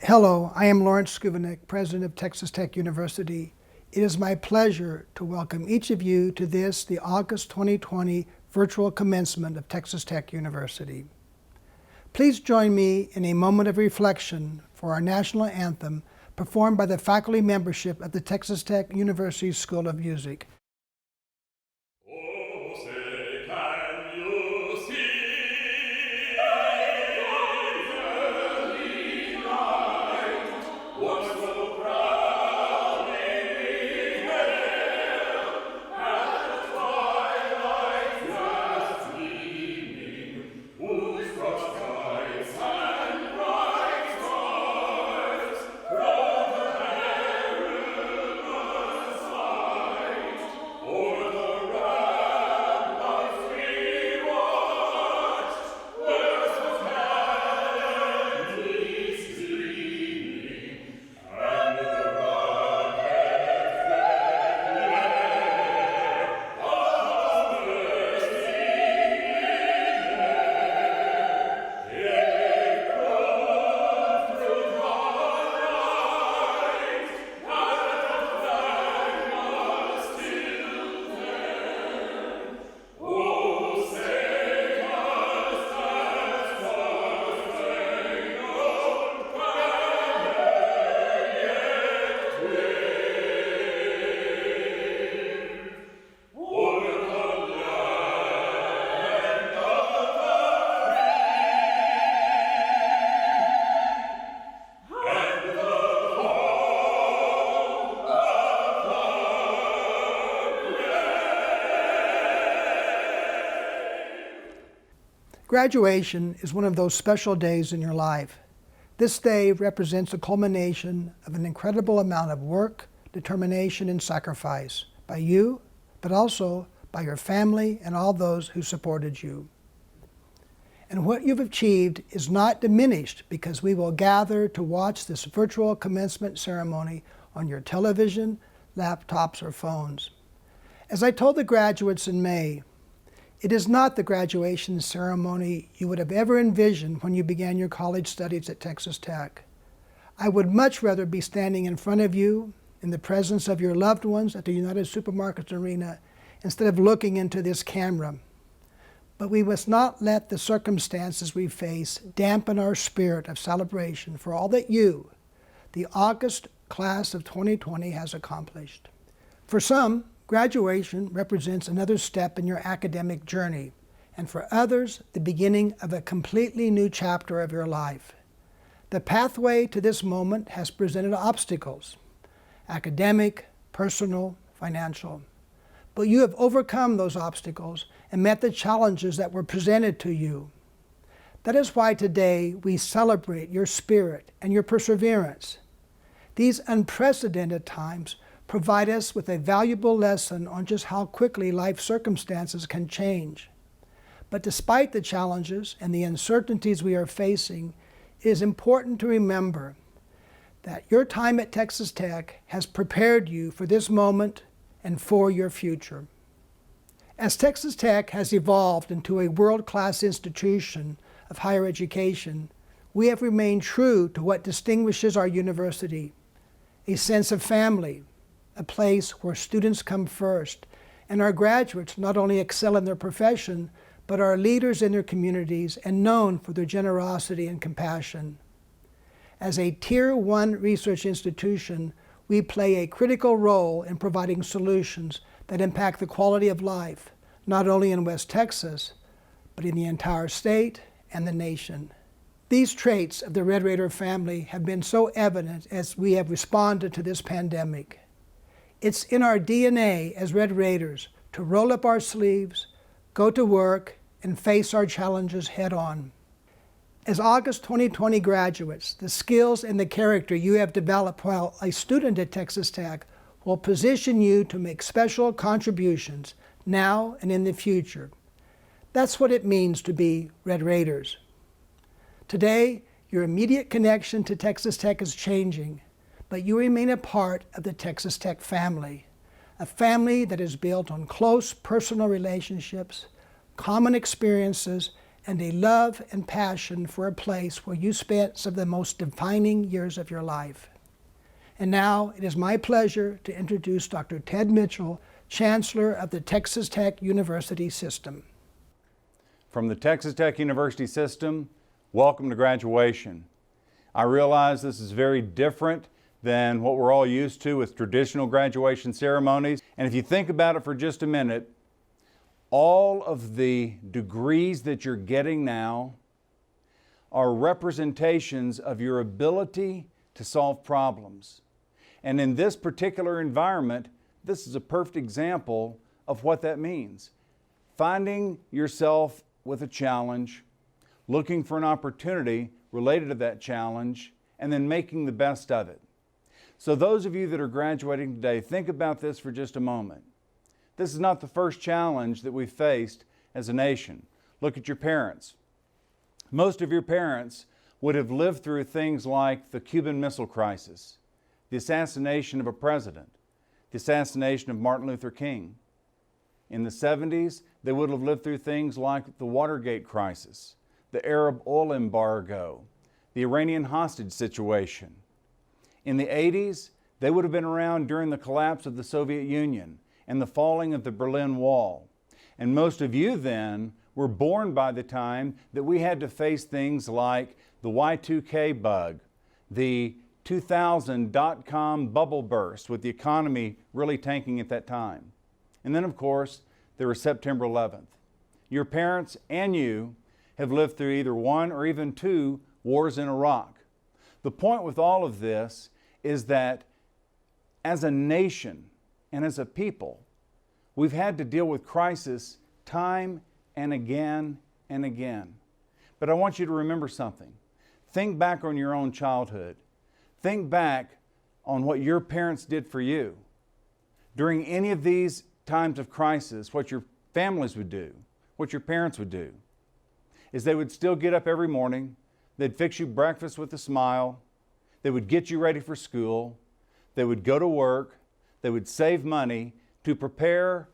Hello, I am Lawrence Skuvanek, President of Texas Tech University. It is my pleasure to welcome each of you to this, the August 2020 virtual commencement of Texas Tech University. Please join me in a moment of reflection for our national anthem performed by the faculty membership of the Texas Tech University School of Music. Graduation is one of those special days in your life. This day represents the culmination of an incredible amount of work, determination, and sacrifice by you, but also by your family and all those who supported you. And what you've achieved is not diminished because we will gather to watch this virtual commencement ceremony on your television, laptops, or phones. As I told the graduates in May, it is not the graduation ceremony you would have ever envisioned when you began your college studies at Texas Tech. I would much rather be standing in front of you in the presence of your loved ones at the United Supermarkets Arena instead of looking into this camera. But we must not let the circumstances we face dampen our spirit of celebration for all that you, the August class of 2020, has accomplished. For some, graduation represents another step in your academic journey, and for others, the beginning of a completely new chapter of your life. The pathway to this moment has presented obstacles, academic, personal, financial. But you have overcome those obstacles and met the challenges that were presented to you. That is why today we celebrate your spirit and your perseverance. These unprecedented times provide us with a valuable lesson on just how quickly life circumstances can change. But despite the challenges and the uncertainties we are facing, it is important to remember that your time at Texas Tech has prepared you for this moment and for your future. As Texas Tech has evolved into a world-class institution of higher education, we have remained true to what distinguishes our university: a sense of family, a place where students come first, and our graduates not only excel in their profession, but are leaders in their communities and known for their generosity and compassion. As a Tier 1 research institution, we play a critical role in providing solutions that impact the quality of life, not only in West Texas, but in the entire state and the nation. These traits of the Red Raider family have been so evident as we have responded to this pandemic. It's in our DNA as Red Raiders to roll up our sleeves, go to work, and face our challenges head on. As August 2020 graduates, the skills and the character you have developed while a student at Texas Tech will position you to make special contributions now and in the future. That's what it means to be Red Raiders. Today, your immediate connection to Texas Tech is changing, but you remain a part of the Texas Tech family, a family that is built on close personal relationships, common experiences, and a love and passion for a place where you spent some of the most defining years of your life. And now it is my pleasure to introduce Dr. Ted Mitchell, Chancellor of the Texas Tech University System. From the Texas Tech University System, welcome to graduation. I realize this is very different than what we're all used to with traditional graduation ceremonies. And if you think about it for just a minute, all of the degrees that you're getting now are representations of your ability to solve problems. And in this particular environment, this is a perfect example of what that means. Finding yourself with a challenge, looking for an opportunity related to that challenge, and then making the best of it. So those of you that are graduating today, think about this for just a moment. This is not the first challenge that we've faced as a nation. Look at your parents. Most of your parents would have lived through things like the Cuban Missile Crisis, the assassination of a president, the assassination of Martin Luther King. In the 70s, they would have lived through things like the Watergate crisis, the Arab oil embargo, the Iranian hostage situation. In the 80s, they would have been around during the collapse of the Soviet Union and the falling of the Berlin Wall. And most of you then were born by the time that we had to face things like the Y2K bug, the 2000 dot-com bubble burst with the economy really tanking at that time. And then of course, there was September 11th. Your parents and you have lived through either one or even two wars in Iraq. The point with all of this is that as a nation, and as a people, we've had to deal with crisis time and again and again. But I want you to remember something. Think back on your own childhood. Think back on what your parents did for you. During any of these times of crisis, what your families would do, what your parents would do, is they would still get up every morning, they'd fix you breakfast with a smile, they would get you ready for school, they would go to work, they would save money to prepare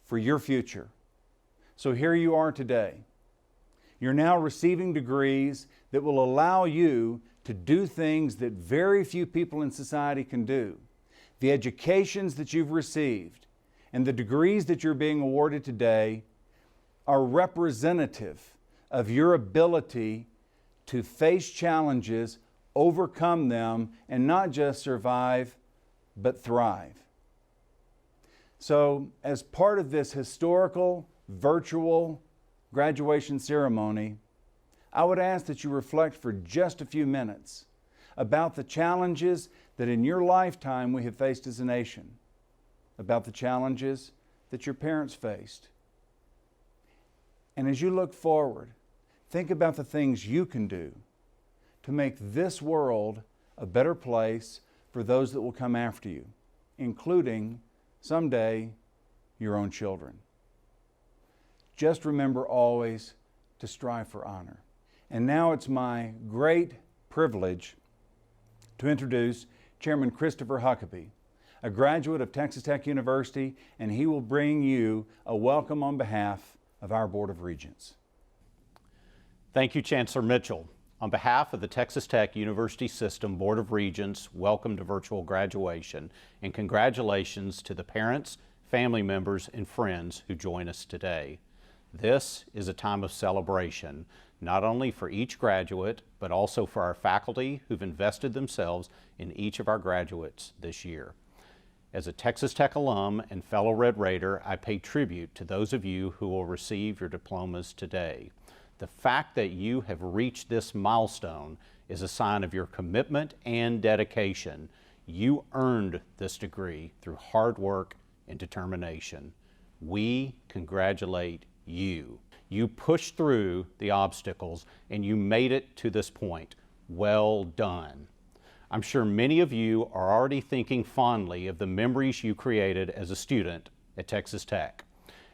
for your future. So here you are today. You're now receiving degrees that will allow you to do things that very few people in society can do. The educations that you've received and the degrees that you're being awarded today are representative of your ability to face challenges, overcome them, and not just survive, but thrive. So, as part of this historical, virtual graduation ceremony, I would ask that you reflect for just a few minutes about the challenges that in your lifetime we have faced as a nation, about the challenges that your parents faced. And as you look forward, think about the things you can do to make this world a better place for those that will come after you, including someday your own children. Just remember always to strive for honor. And now it's my great privilege to introduce Chairman Christopher Huckabee, a graduate of Texas Tech University, and he will bring you a welcome on behalf of our Board of Regents. Thank you, Chancellor Mitchell. On behalf of the Texas Tech University System Board of Regents, welcome to virtual graduation, and congratulations to the parents, family members, and friends who join us today. This is a time of celebration, not only for each graduate, but also for our faculty who've invested themselves in each of our graduates this year. As a Texas Tech alum and fellow Red Raider, I pay tribute to those of you who will receive your diplomas today. The fact that you have reached this milestone is a sign of your commitment and dedication. You earned this degree through hard work and determination. We congratulate you. You pushed through the obstacles and you made it to this point. Well done. I'm sure many of you are already thinking fondly of the memories you created as a student at Texas Tech.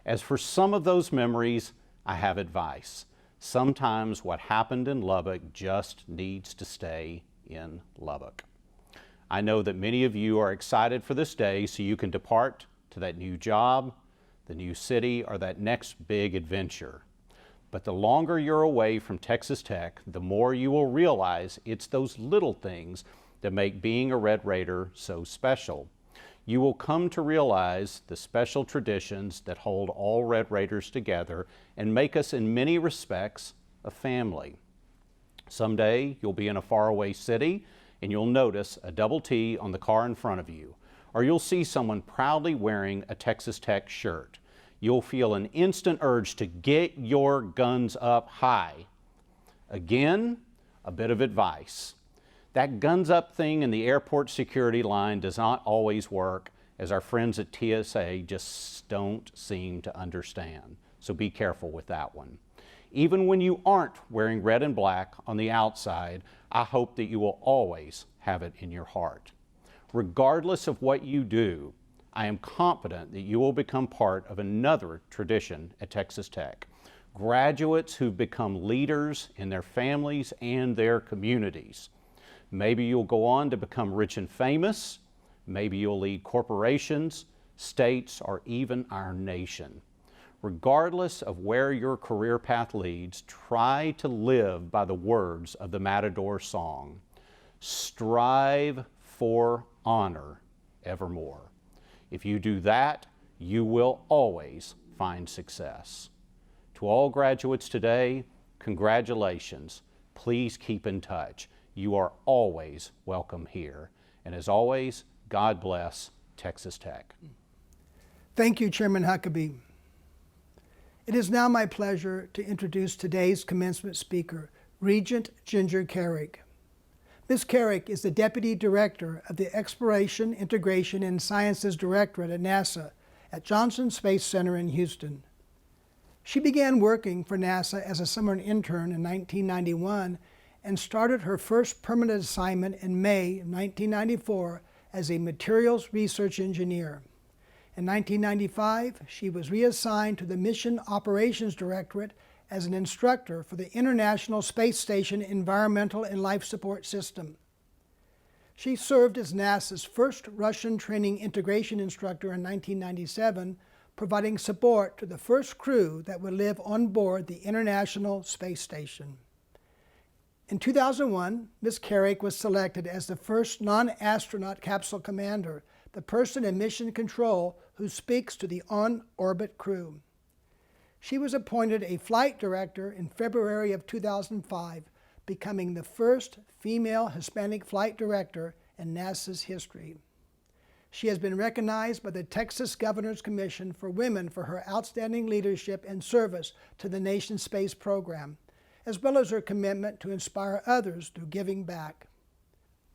As for some of those memories, I have advice. Sometimes what happened in Lubbock just needs to stay in Lubbock. I know that many of you are excited for this day so you can depart to that new job, the new city, or that next big adventure. But the longer you're away from Texas Tech, the more you will realize it's those little things that make being a Red Raider so special. You will come to realize the special traditions that hold all Red Raiders together and make us in many respects a family. Someday you'll be in a faraway city and you'll notice a double T on the car in front of you, or you'll see someone proudly wearing a Texas Tech shirt. You'll feel an instant urge to get your guns up high. Again, a bit of advice. That guns up thing in the airport security line does not always work, as our friends at TSA just don't seem to understand. So be careful with that one. Even when you aren't wearing red and black on the outside, I hope that you will always have it in your heart. Regardless of what you do, I am confident that you will become part of another tradition at Texas Tech. Graduates who've become leaders in their families and their communities. Maybe you'll go on to become rich and famous. Maybe you'll lead corporations, states, or even our nation. Regardless of where your career path leads, try to live by the words of the Matador song. Strive for honor evermore. If you do that, you will always find success. To all graduates today, congratulations. Please keep in touch. You are always welcome here. And as always, God bless Texas Tech. Thank you, Chairman Huckabee. It is now my pleasure to introduce today's commencement speaker, Regent Ginger Carrick. Ms. Carrick is the Deputy Director of the Exploration, Integration, and Sciences Directorate at NASA at Johnson Space Center in Houston. She began working for NASA as a summer intern in 1991 and started her first permanent assignment in May 1994 as a materials research engineer. In 1995, she was reassigned to the Mission Operations Directorate as an instructor for the International Space Station Environmental and Life Support System. She served as NASA's first Russian training integration instructor in 1997, providing support to the first crew that would live on board the International Space Station. In 2001, Ms. Carrick was selected as the first non-astronaut capsule commander, the person in mission control who speaks to the on-orbit crew. She was appointed a flight director in February of 2005, becoming the first female Hispanic flight director in NASA's history. She has been recognized by the Texas Governor's Commission for Women for her outstanding leadership and service to the nation's space program, as well as her commitment to inspire others through giving back.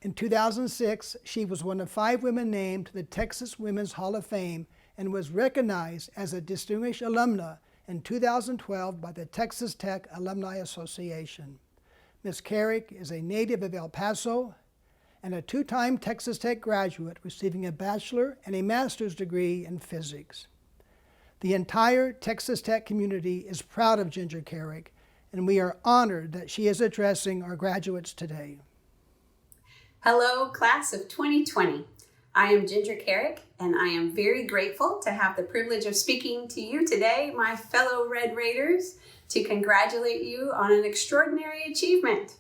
In 2006, she was one of 5 women named to the Texas Women's Hall of Fame and was recognized as a distinguished alumna in 2012 by the Texas Tech Alumni Association. Ms. Carrick is a native of El Paso and a 2-time Texas Tech graduate receiving a bachelor and a master's degree in physics. The entire Texas Tech community is proud of Ginger Carrick, and we are honored that she is addressing our graduates today. Hello, class of 2020. I am Ginger Carrick, and I am very grateful to have the privilege of speaking to you today, my fellow Red Raiders, to congratulate you on an extraordinary achievement.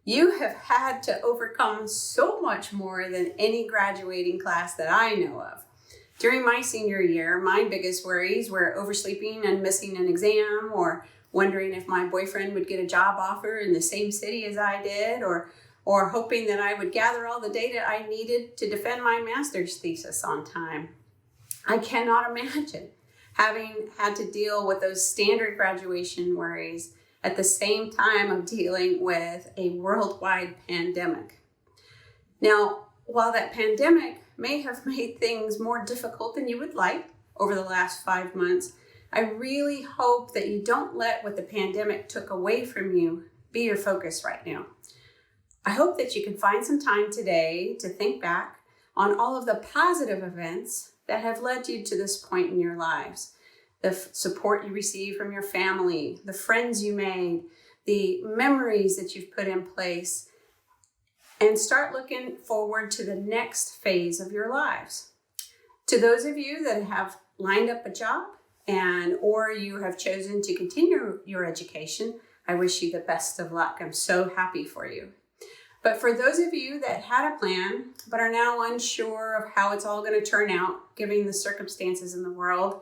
You have had to overcome so much more than any graduating class that I know of. During my senior year, my biggest worries were oversleeping and missing an exam, or wondering if my boyfriend would get a job offer in the same city as I did, or hoping that I would gather all the data I needed to defend my master's thesis on time. I cannot imagine having had to deal with those standard graduation worries at the same time of dealing with a worldwide pandemic. Now, while that pandemic may have made things more difficult than you would like over the last 5 months, I really hope that you don't let what the pandemic took away from you be your focus right now. I hope that you can find some time today to think back on all of the positive events that have led you to this point in your lives. The support you received from your family, the friends you made, the memories that you've put in place, and start looking forward to the next phase of your lives. To those of you that have lined up a job, or you have chosen to continue your education, I wish you the best of luck. I'm so happy for you. But for those of you that had a plan but are now unsure of how it's all going to turn out, given the circumstances in the world,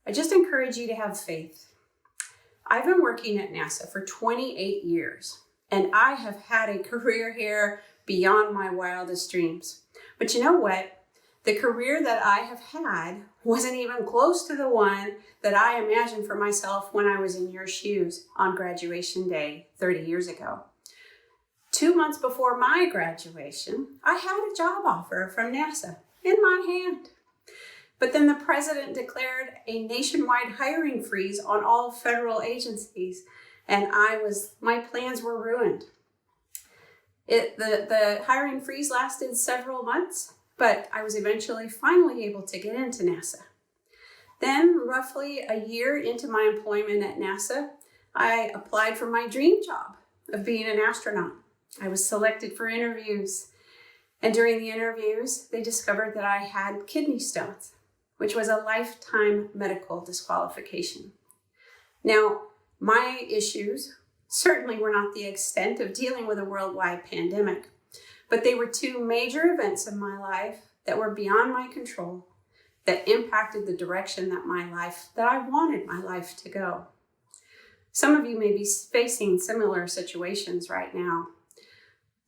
I just encourage you to have faith. I've been working at NASA for 28 years, and I have had a career here beyond my wildest dreams. But you know what? The career that I have had wasn't even close to the one that I imagined for myself when I was in your shoes on graduation day 30 years ago. 2 months before my graduation, I had a job offer from NASA in my hand. But then the president declared a nationwide hiring freeze on all federal agencies, and my plans were ruined. The hiring freeze lasted several months, but I was finally able to get into NASA. Then, roughly a year into my employment at NASA, I applied for my dream job of being an astronaut. I was selected for interviews, and during the interviews, they discovered that I had kidney stones, which was a lifetime medical disqualification. Now, my issues certainly were not the extent of dealing with a worldwide pandemic, but they were two major events in my life that were beyond my control, that impacted the direction that I wanted my life to go. Some of you may be facing similar situations right now.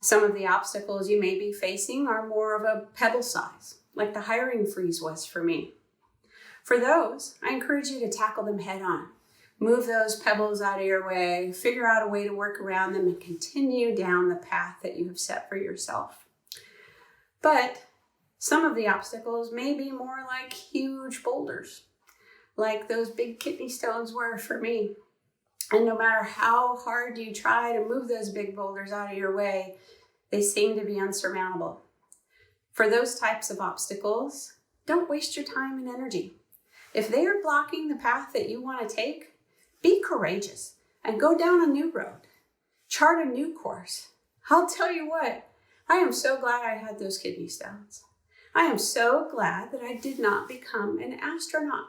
Some of the obstacles you may be facing are more of a pebble size, like the hiring freeze was for me. For those, I encourage you to tackle them head on. Move those pebbles out of your way, figure out a way to work around them, and continue down the path that you have set for yourself. But some of the obstacles may be more like huge boulders, like those big kidney stones were for me. And no matter how hard you try to move those big boulders out of your way, they seem to be unsurmountable. For those types of obstacles, don't waste your time and energy. If they are blocking the path that you want to take, be courageous and go down a new road. Chart a new course. I'll tell you what, I am so glad I had those kidney stones. I am so glad that I did not become an astronaut.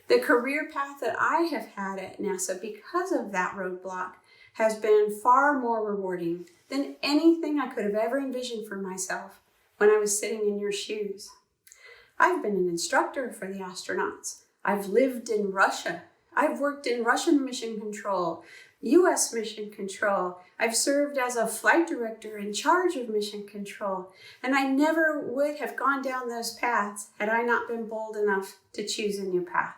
The career path that I have had at NASA because of that roadblock has been far more rewarding than anything I could have ever envisioned for myself when I was sitting in your shoes. I've been an instructor for the astronauts. I've lived in Russia. I've worked in Russian mission control, U.S. mission control. I've served as a flight director in charge of mission control. And I never would have gone down those paths had I not been bold enough to choose a new path.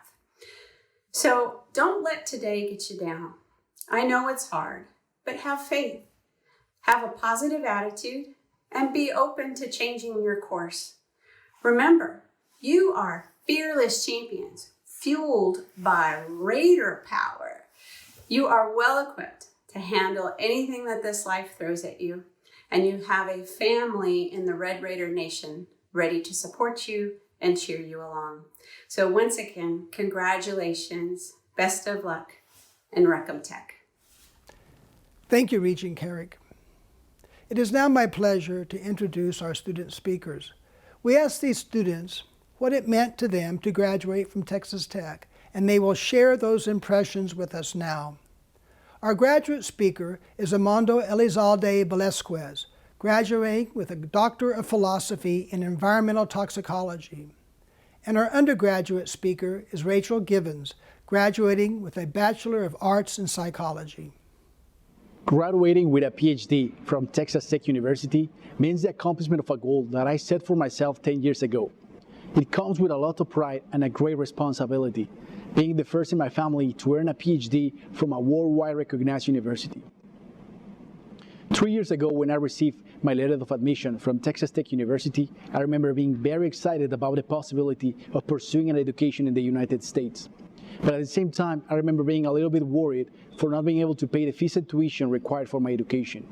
So don't let today get you down. I know it's hard, but have faith. Have a positive attitude and be open to changing your course. Remember, you are fearless champions, fueled by Raider power. You are well equipped to handle anything that this life throws at you, and you have a family in the Red Raider Nation ready to support you and cheer you along. So once again, congratulations, best of luck, and Recom Tech. Thank you, Regent Carrick. It is now my pleasure to introduce our student speakers. We asked these students what it meant to them to graduate from Texas Tech, and they will share those impressions with us now. Our graduate speaker is Armando Elizalde Velasquez, graduating with a Doctor of Philosophy in Environmental Toxicology. And our undergraduate speaker is Rachel Givens, graduating with a Bachelor of Arts in Psychology. Graduating with a PhD from Texas Tech University means the accomplishment of a goal that I set for myself 10 years ago. It comes with a lot of pride and a great responsibility, being the first in my family to earn a PhD from a worldwide recognized university. 3 years ago, when I received my letter of admission from Texas Tech University, I remember being very excited about the possibility of pursuing an education in the United States. But at the same time, I remember being a little bit worried for not being able to pay the fees and tuition required for my education.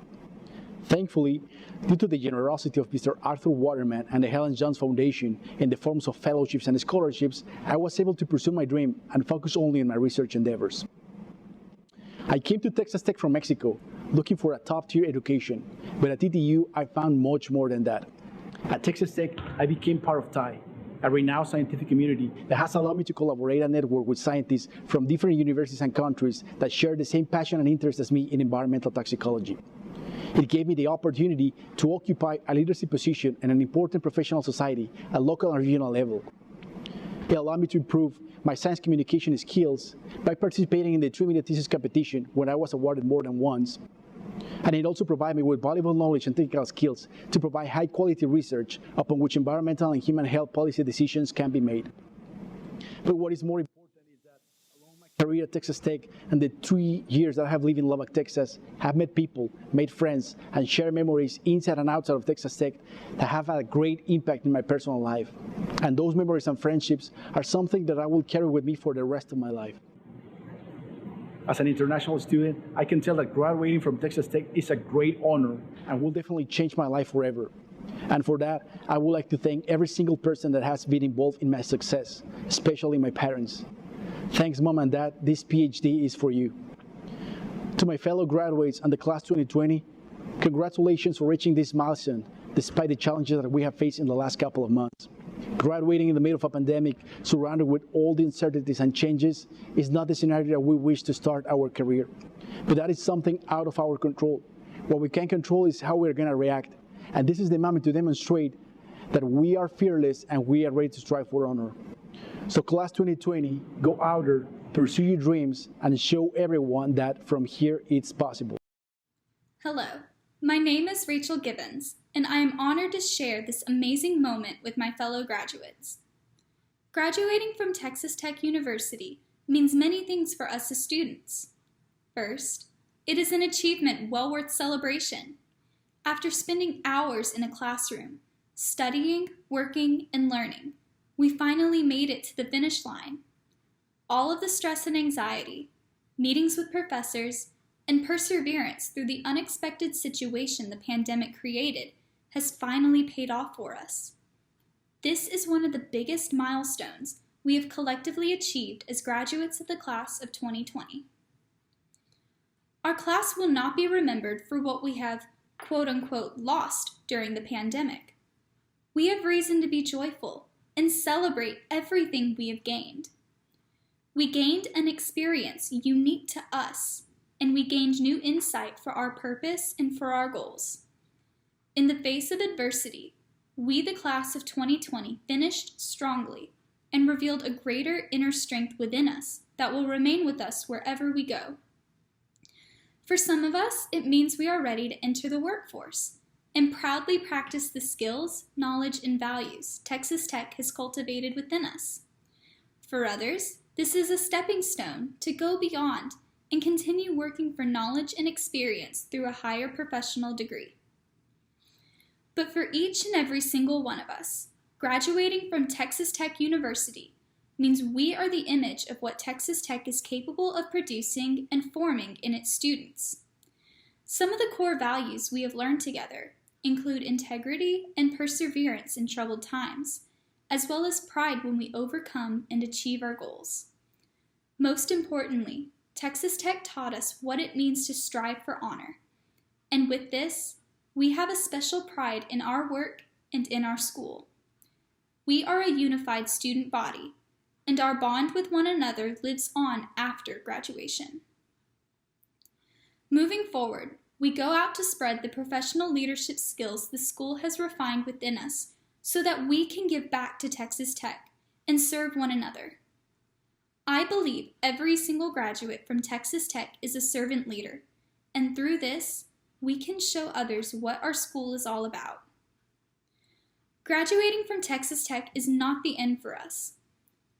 Thankfully, due to the generosity of Mr. Arthur Waterman and the Helen Johns Foundation in the forms of fellowships and scholarships, I was able to pursue my dream and focus only on my research endeavors. I came to Texas Tech from Mexico, looking for a top-tier education, but at TTU, I found much more than that. At Texas Tech, I became part of TIE, a renowned scientific community that has allowed me to collaborate and network with scientists from different universities and countries that share the same passion and interest as me in environmental toxicology. It gave me the opportunity to occupy a leadership position in an important professional society at local and regional level. It allowed me to improve my science communication skills by participating in the 3-minute thesis competition when I was awarded more than once. And it also provided me with valuable knowledge and technical skills to provide high-quality research upon which environmental and human health policy decisions can be made. But what is more important is that along my career at Texas Tech and the 3 years that I have lived in Lubbock, Texas, I have met people, made friends, and shared memories inside and outside of Texas Tech that have had a great impact in my personal life. And those memories and friendships are something that I will carry with me for the rest of my life. As an international student, I can tell that graduating from Texas Tech is a great honor and will definitely change my life forever. And for that, I would like to thank every single person that has been involved in my success, especially my parents. Thanks, Mom and Dad, this PhD is for you. To my fellow graduates and the class 2020, congratulations for reaching this milestone, despite the challenges that we have faced in the last couple of months. Graduating in the middle of a pandemic, surrounded with all the uncertainties and changes, is not the scenario that we wish to start our career. But that is something out of our control. What we can control is how we're going to react. And this is the moment to demonstrate that we are fearless and we are ready to strive for honor. So class 2020, go out there, pursue your dreams, and show everyone that from here it's possible. Hello, my name is Rachel Gibbons, and I am honored to share this amazing moment with my fellow graduates. Graduating from Texas Tech University means many things for us as students. First, it is an achievement well worth celebration. After spending hours in a classroom, studying, working, and learning, we finally made it to the finish line. All of the stress and anxiety, meetings with professors, and perseverance through the unexpected situation the pandemic created has finally paid off for us. This is one of the biggest milestones we have collectively achieved as graduates of the class of 2020. Our class will not be remembered for what we have quote-unquote lost during the pandemic. We have reason to be joyful and celebrate everything we have gained. We gained an experience unique to us, and we gained new insight for our purpose and for our goals. In the face of adversity, we, the class of 2020, finished strongly and revealed a greater inner strength within us that will remain with us wherever we go. For some of us, it means we are ready to enter the workforce and proudly practice the skills, knowledge, and values Texas Tech has cultivated within us. For others, this is a stepping stone to go beyond and continue working for knowledge and experience through a higher professional degree. But for each and every single one of us, graduating from Texas Tech University means we are the image of what Texas Tech is capable of producing and forming in its students. Some of the core values we have learned together include integrity and perseverance in troubled times, as well as pride when we overcome and achieve our goals. Most importantly, Texas Tech taught us what it means to strive for honor. And with this, we have a special pride in our work and in our school. We are a unified student body, and our bond with one another lives on after graduation. Moving forward, we go out to spread the professional leadership skills the school has refined within us so that we can give back to Texas Tech and serve one another. I believe every single graduate from Texas Tech is a servant leader, and through this, we can show others what our school is all about. Graduating from Texas Tech is not the end for us.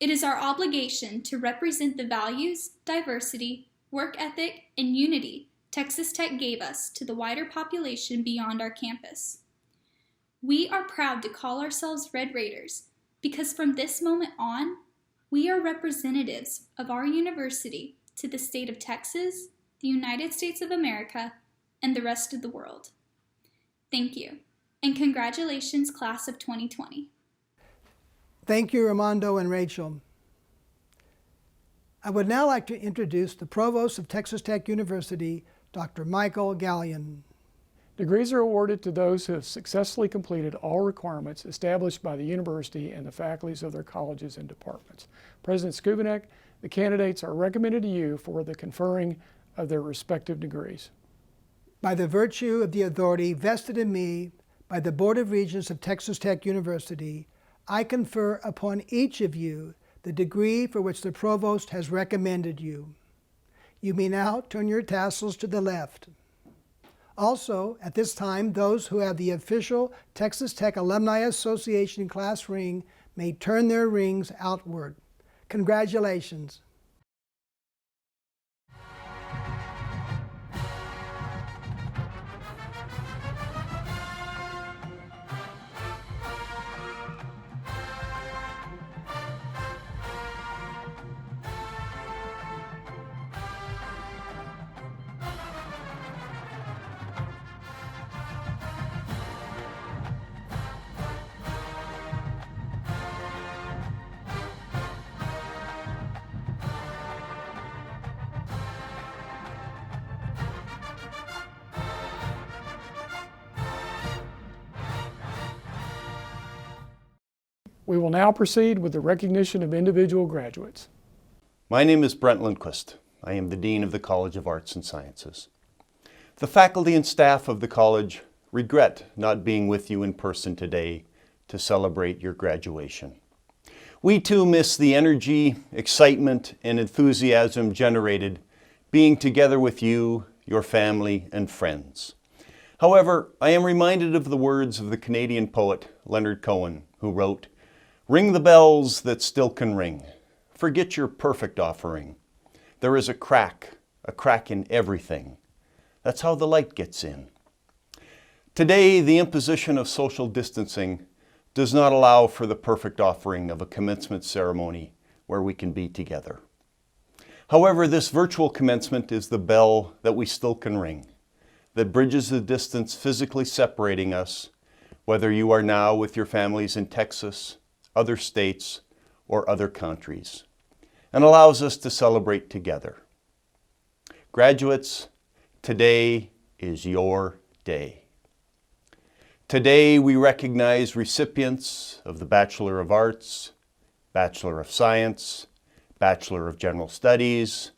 It is our obligation to represent the values, diversity, work ethic, and unity Texas Tech gave us to the wider population beyond our campus. We are proud to call ourselves Red Raiders because from this moment on, we are representatives of our university to the state of Texas, the United States of America, and the rest of the world. Thank you, and congratulations, class of 2020. Thank you, Armando and Rachel. I would now like to introduce the Provost of Texas Tech University, Dr. Michael Gallion. Degrees are awarded to those who have successfully completed all requirements established by the university and the faculties of their colleges and departments. President Skubanek, the candidates are recommended to you for the conferring of their respective degrees. By the virtue of the authority vested in me by the Board of Regents of Texas Tech University, I confer upon each of you the degree for which the Provost has recommended you. You may now turn your tassels to the left. Also, at this time, those who have the official Texas Tech Alumni Association class ring may turn their rings outward. Congratulations. We will now proceed with the recognition of individual graduates. My name is Brent Lindquist. I am the Dean of the College of Arts and Sciences. The faculty and staff of the college regret not being with you in person today to celebrate your graduation. We too miss the energy, excitement, and enthusiasm generated being together with you, your family, and friends. However, I am reminded of the words of the Canadian poet Leonard Cohen, who wrote, "Ring the bells that still can ring. Forget your perfect offering. There is a crack in everything. That's how the light gets in." Today, the imposition of social distancing does not allow for the perfect offering of a commencement ceremony where we can be together. However, this virtual commencement is the bell that we still can ring, that bridges the distance physically separating us, whether you are now with your families in Texas, other states, or other countries, and allows us to celebrate together. Graduates, today is your day. Today we recognize recipients of the Bachelor of Arts, Bachelor of Science, Bachelor of General Studies,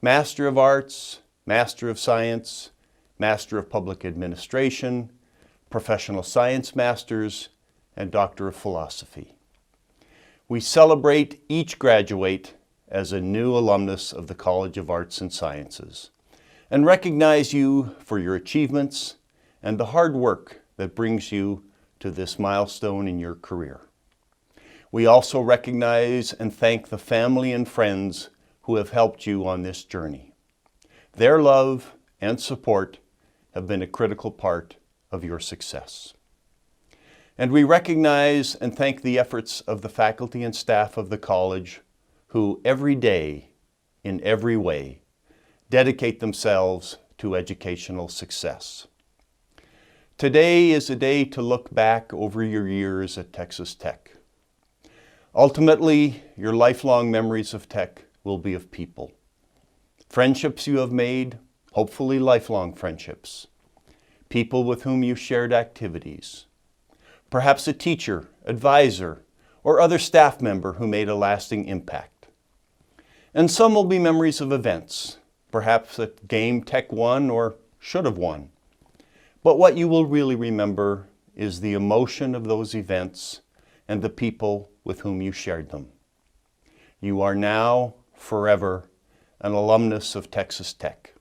Master of Arts, Master of Science, Master of Public Administration, Professional Science Masters, and Doctor of Philosophy. We celebrate each graduate as a new alumnus of the College of Arts and Sciences and recognize you for your achievements and the hard work that brings you to this milestone in your career. We also recognize and thank the family and friends who have helped you on this journey. Their love and support have been a critical part of your success. And we recognize and thank the efforts of the faculty and staff of the college who every day, in every way, dedicate themselves to educational success. Today is a day to look back over your years at Texas Tech. Ultimately, your lifelong memories of Tech will be of people. Friendships you have made, hopefully lifelong friendships. People with whom you shared activities. Perhaps a teacher, advisor, or other staff member who made a lasting impact. And some will be memories of events, perhaps a game Tech won or should have won. But what you will really remember is the emotion of those events and the people with whom you shared them. You are now, forever, an alumnus of Texas Tech.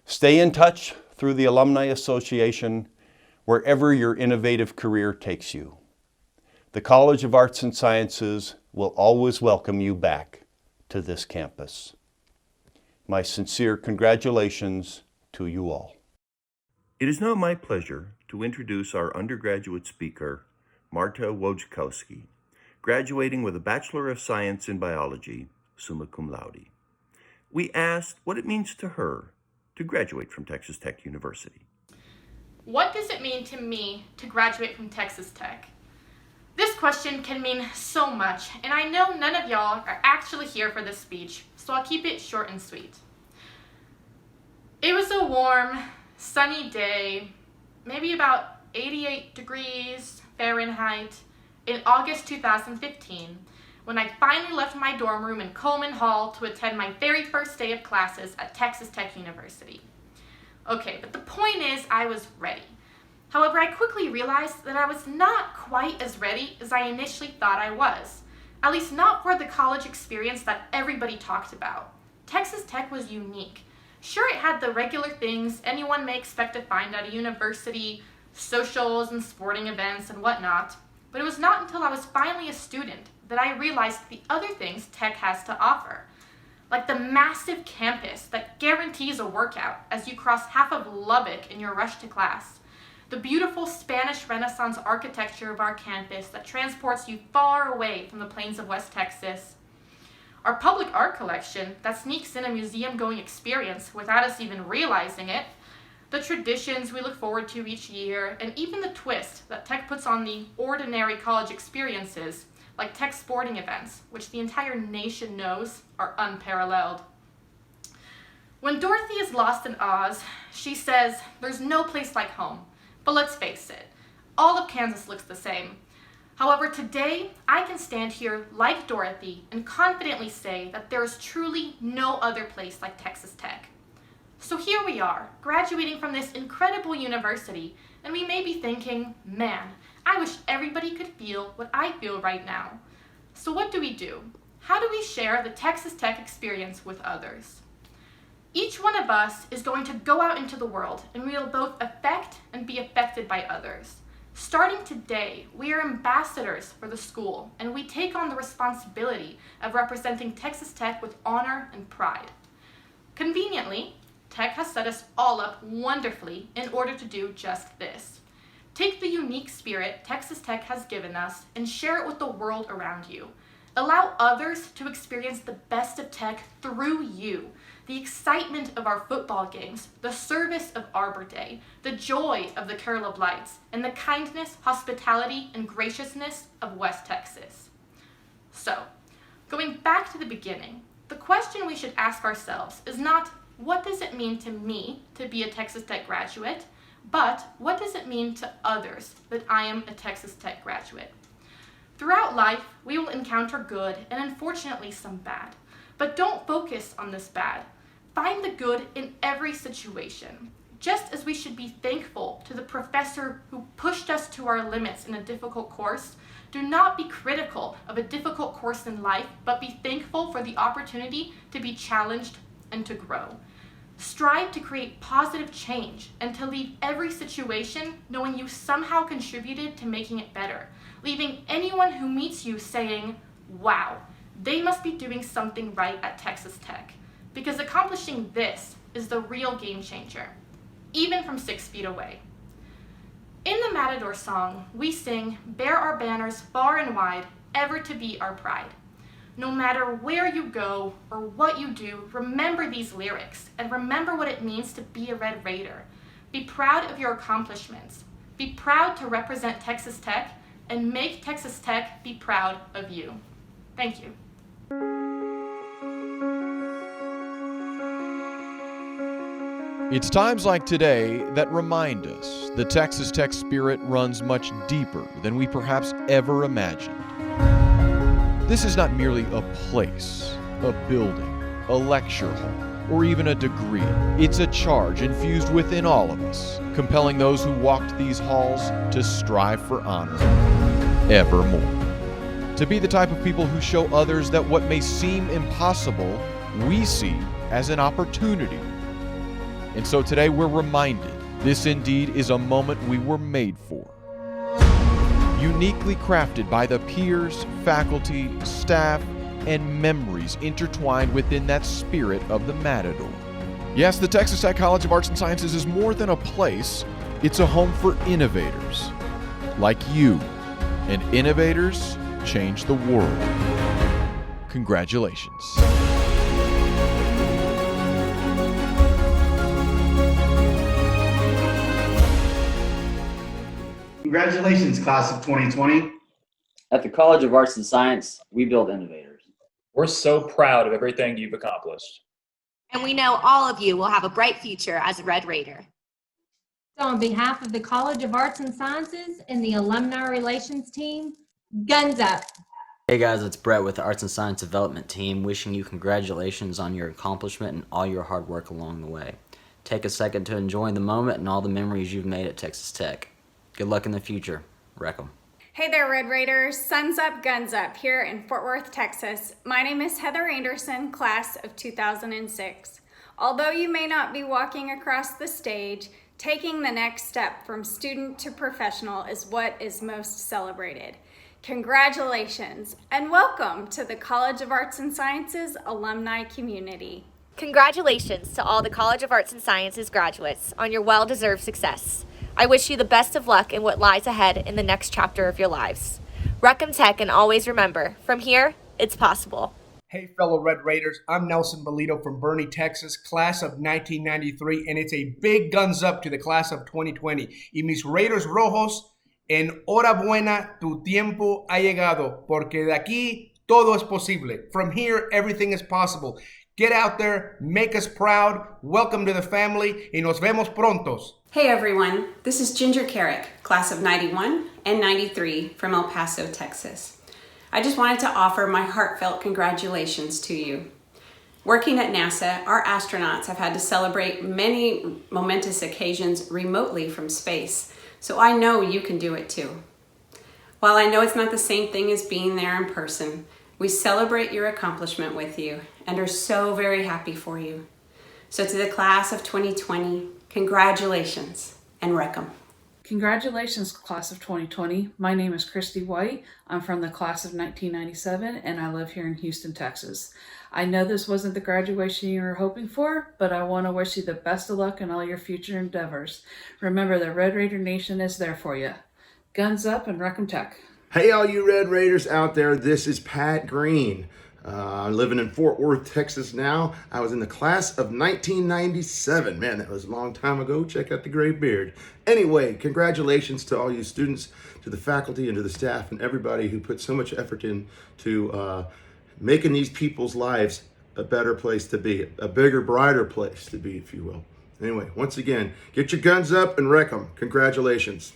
Stay in touch through the Alumni Association wherever your innovative career takes you. The College of Arts and Sciences will always welcome you back to this campus. My sincere congratulations to you all. It is now my pleasure to introduce our undergraduate speaker, Marta Wojciechowski, graduating with a Bachelor of Science in Biology, summa cum laude. We asked what it means to her to graduate from Texas Tech University. What does it mean to me to graduate from Texas Tech? This question can mean so much, and I know none of y'all are actually here for this speech, so I'll keep it short and sweet. It was a warm, sunny day, maybe about 88 degrees Fahrenheit, in August 2015, when I finally left my dorm room in Coleman Hall to attend my very first day of classes at Texas Tech University. Okay, but the point is I was ready. However, I quickly realized that I was not quite as ready as I initially thought I was, at least not for the college experience that everybody talked about. Texas Tech was unique. Sure, it had the regular things anyone may expect to find at a university, socials and sporting events and whatnot, but it was not until I was finally a student that I realized the other things Tech has to offer, like the massive campus that guarantees a workout as you cross half of Lubbock in your rush to class, the beautiful Spanish Renaissance architecture of our campus that transports you far away from the plains of West Texas, our public art collection that sneaks in a museum-going experience without us even realizing it, the traditions we look forward to each year, and even the twist that Tech puts on the ordinary college experiences, like Tech sporting events, which the entire nation knows are unparalleled. When Dorothy is lost in Oz, she says, "There's no place like home." But let's face it, all of Kansas looks the same. However, today, I can stand here like Dorothy and confidently say that there is truly no other place like Texas Tech. So here we are, graduating from this incredible university, and we may be thinking, man, I wish everybody could feel what I feel right now. So what do? How do we share the Texas Tech experience with others? Each one of us is going to go out into the world, and we will both affect and be affected by others. Starting today, we are ambassadors for the school, and we take on the responsibility of representing Texas Tech with honor and pride. Conveniently, Tech has set us all up wonderfully in order to do just this. Take the unique spirit Texas Tech has given us and share it with the world around you. Allow others to experience the best of Tech through you. The excitement of our football games, the service of Arbor Day, the joy of the Carol of Lights, and the kindness, hospitality, and graciousness of West Texas. So, going back to the beginning, the question we should ask ourselves is not, what does it mean to me to be a Texas Tech graduate, but what does it mean to others that I am a Texas Tech graduate? Throughout life, we will encounter good and unfortunately some bad. But don't focus on this bad. Find the good in every situation. Just as we should be thankful to the professor who pushed us to our limits in a difficult course, do not be critical of a difficult course in life, but be thankful for the opportunity to be challenged and to grow. Strive to create positive change and to leave every situation knowing you somehow contributed to making it better, leaving anyone who meets you saying, wow, they must be doing something right at Texas Tech, because accomplishing this is the real game changer, even from 6 feet away. In the Matador song, we sing, "Bear our banners far and wide, ever to be our pride." No matter where you go or what you do, remember these lyrics and remember what it means to be a Red Raider. Be proud of your accomplishments. Be proud to represent Texas Tech and make Texas Tech be proud of you. Thank you. It's times like today that remind us the Texas Tech spirit runs much deeper than we perhaps ever imagined. This is not merely a place, a building, a lecture hall, or even a degree. It's a charge infused within all of us, compelling those who walked these halls to strive for honor evermore. To be the type of people who show others that what may seem impossible, we see as an opportunity. And so today we're reminded this indeed is a moment we were made for. Uniquely crafted by the peers, faculty, staff, and memories intertwined within that spirit of the Matador. Yes, the Texas Tech College of Arts and Sciences is more than a place, it's a home for innovators like you. And innovators change the world. Congratulations. Congratulations, class of 2020. At the College of Arts and Science, we build innovators. We're so proud of everything you've accomplished. And we know all of you will have a bright future as a Red Raider. So on behalf of the College of Arts and Sciences and the Alumni Relations team, guns up. Hey guys, it's Brett with the Arts and Science Development team, wishing you congratulations on your accomplishment and all your hard work along the way. Take a second to enjoy the moment and all the memories you've made at Texas Tech. Good luck in the future. Wreck 'em. Hey there, Red Raiders. Suns up, guns up here in Fort Worth, Texas. My name is Heather Anderson, class of 2006. Although you may not be walking across the stage, taking the next step from student to professional is what is most celebrated. Congratulations and welcome to the College of Arts and Sciences alumni community. Congratulations to all the College of Arts and Sciences graduates on your well-deserved success. I wish you the best of luck in what lies ahead in the next chapter of your lives. Wreck 'em Tech, and always remember, from here, it's possible. Hey fellow Red Raiders, I'm Nelson Bolito from Boerne, Texas, class of 1993, and it's a big guns up to the class of 2020. Y mis Raiders Rojos, enhorabuena, tu tiempo ha llegado, porque de aquí todo es posible. From here, everything is possible. Get out there, make us proud, welcome to the family, y nos vemos prontos. Hey everyone, this is Ginger Carrick, class of 91 and 93 from El Paso, Texas. I just wanted to offer my heartfelt congratulations to you. Working at NASA, our astronauts have had to celebrate many momentous occasions remotely from space, so I know you can do it too. While I know it's not the same thing as being there in person, we celebrate your accomplishment with you and are so very happy for you. So to the class of 2020, congratulations and wreck 'em. Congratulations, class of 2020. My name is Christy White. I'm from the class of 1997 and I live here in Houston, Texas. I know this wasn't the graduation you were hoping for, but I want to wish you the best of luck in all your future endeavors. Remember, the Red Raider Nation is there for you. Guns up and wreck 'em Tech. Hey, all you Red Raiders out there, this is Pat Green. I'm living in Fort Worth, Texas now. I was in the class of 1997. Man, that was a long time ago. Check out the gray beard. Anyway, congratulations to all you students, to the faculty and to the staff and everybody who put so much effort into making these people's lives a better place to be, a bigger, brighter place to be, if you will. Anyway, once again, get your guns up and wreck 'em. Congratulations.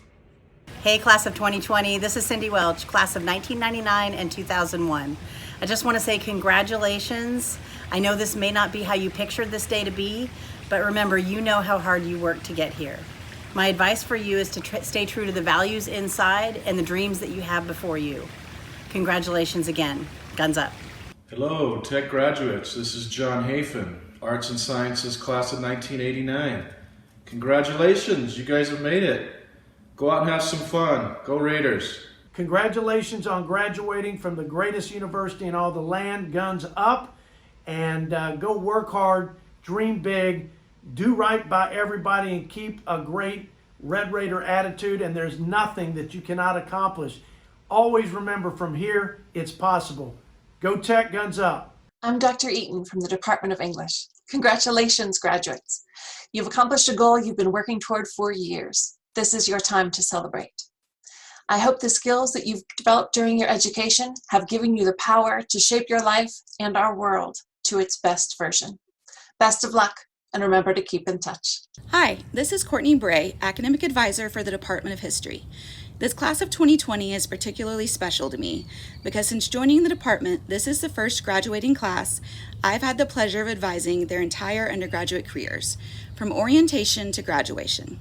Hey, class of 2020, this is Cindy Welch, class of 1999 and 2001. I just want to say congratulations. I know this may not be how you pictured this day to be, but remember, you know how hard you worked to get here. My advice for you is to stay true to the values inside and the dreams that you have before you. Congratulations again. Guns up. Hello, Tech graduates. This is John Hafen, Arts and Sciences class of 1989. Congratulations, you guys have made it. Go out and have some fun. Go Raiders. Congratulations on graduating from the greatest university in all the land. Guns up, and go work hard, dream big, do right by everybody, and keep a great Red Raider attitude, and there's nothing that you cannot accomplish. Always remember, from here, it's possible. Go Tech, guns up. I'm Dr. Eaton from the Department of English. Congratulations, graduates. You've accomplished a goal you've been working toward for years. This is your time to celebrate. I hope the skills that you've developed during your education have given you the power to shape your life and our world to its best version. Best of luck, and remember to keep in touch. Hi, this is Courtney Bray, Academic Advisor for the Department of History. This class of 2020 is particularly special to me because since joining the department, this is the first graduating class I've had the pleasure of advising their entire undergraduate careers, from orientation to graduation.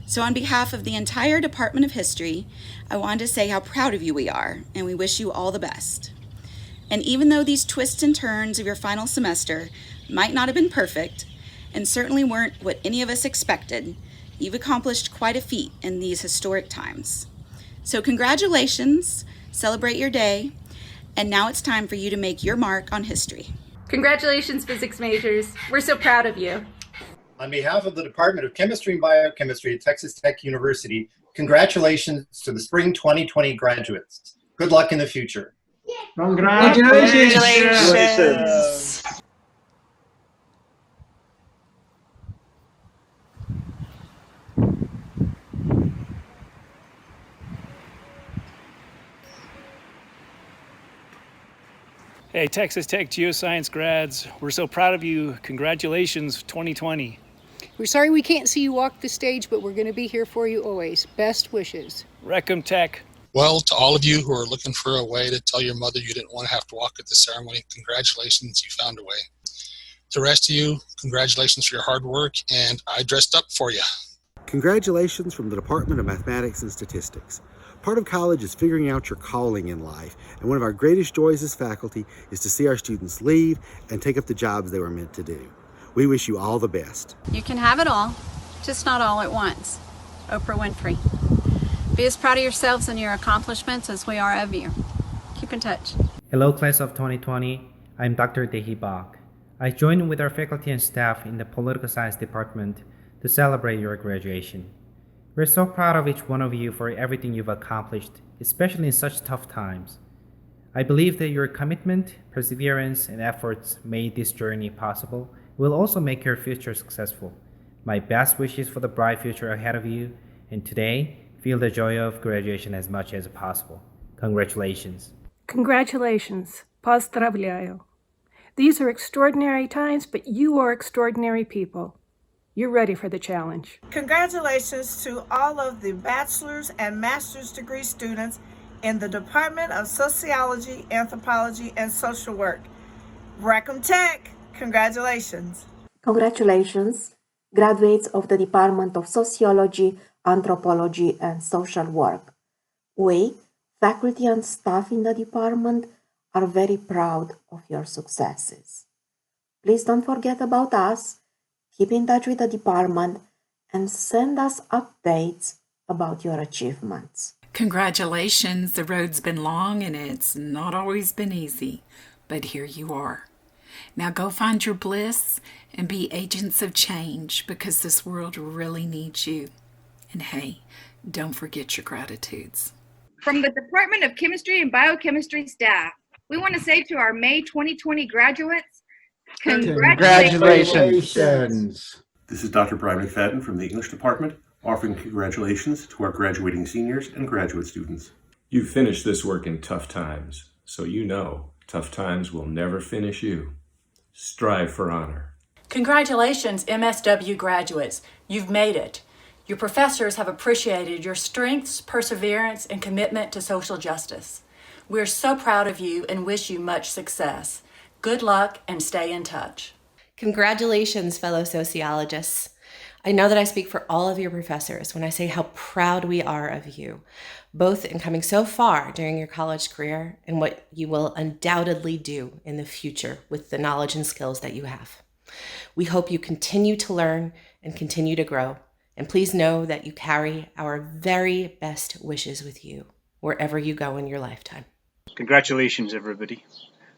So on behalf of the entire Department of History, I wanted to say how proud of you we are, and we wish you all the best. And even though these twists and turns of your final semester might not have been perfect, and certainly weren't what any of us expected, you've accomplished quite a feat in these historic times. So congratulations, celebrate your day, and now it's time for you to make your mark on history. Congratulations, physics majors. We're so proud of you. On behalf of the Department of Chemistry and Biochemistry at Texas Tech University, congratulations to the Spring 2020 graduates. Good luck in the future. Congratulations. Hey, Texas Tech Geoscience grads, we're so proud of you. Congratulations, 2020. We're sorry we can't see you walk the stage, but we're going to be here for you always. Best wishes. Recom Tech. Well, to all of you who are looking for a way to tell your mother you didn't want to have to walk at the ceremony, congratulations, you found a way. To the rest of you, congratulations for your hard work, and I dressed up for you. Congratulations from the Department of Mathematics and Statistics. Part of college is figuring out your calling in life, and one of our greatest joys as faculty is to see our students leave and take up the jobs they were meant to do. We wish you all the best. You can have it all, just not all at once. Oprah Winfrey. Be as proud of yourselves and your accomplishments as we are of you. Keep in touch. Hello, class of 2020. I'm Dr. Dehi Bak. I joined with our faculty and staff in the Political Science Department to celebrate your graduation. We're so proud of each one of you for everything you've accomplished, especially in such tough times. I believe that your commitment, perseverance, and efforts made this journey possible will also make your future successful. My best wishes for the bright future ahead of you, and today, feel the joy of graduation as much as possible. Congratulations. Congratulations. Поздравляю. These are extraordinary times, but you are extraordinary people. You're ready for the challenge. Congratulations to all of the bachelor's and master's degree students in the Department of Sociology, Anthropology, and Social Work. Recom Tech, congratulations. Congratulations, graduates of the Department of Sociology, Anthropology, and Social Work. We, faculty and staff in the department, are very proud of your successes. Please don't forget about us, keep in touch with the department, and send us updates about your achievements. Congratulations, the road's been long and it's not always been easy, but here you are. Now go find your bliss and be agents of change because this world really needs you. And hey, don't forget your gratitudes. From the Department of Chemistry and Biochemistry staff, we want to say to our May 2020 graduates, congratulations. This is Dr. Brian McFadden from the English Department, offering congratulations to our graduating seniors and graduate students. You finished this work in tough times, so you know tough times will never finish you. Strive for honor. Congratulations, MSW graduates. You've made it. Your professors have appreciated your strengths, perseverance, and commitment to social justice. We're so proud of you and wish you much success. Good luck and stay in touch. Congratulations, fellow sociologists. I know that I speak for all of your professors when I say how proud we are of you, both in coming so far during your college career and what you will undoubtedly do in the future with the knowledge and skills that you have. We hope you continue to learn and continue to grow, and please know that you carry our very best wishes with you wherever you go in your lifetime. Congratulations, everybody.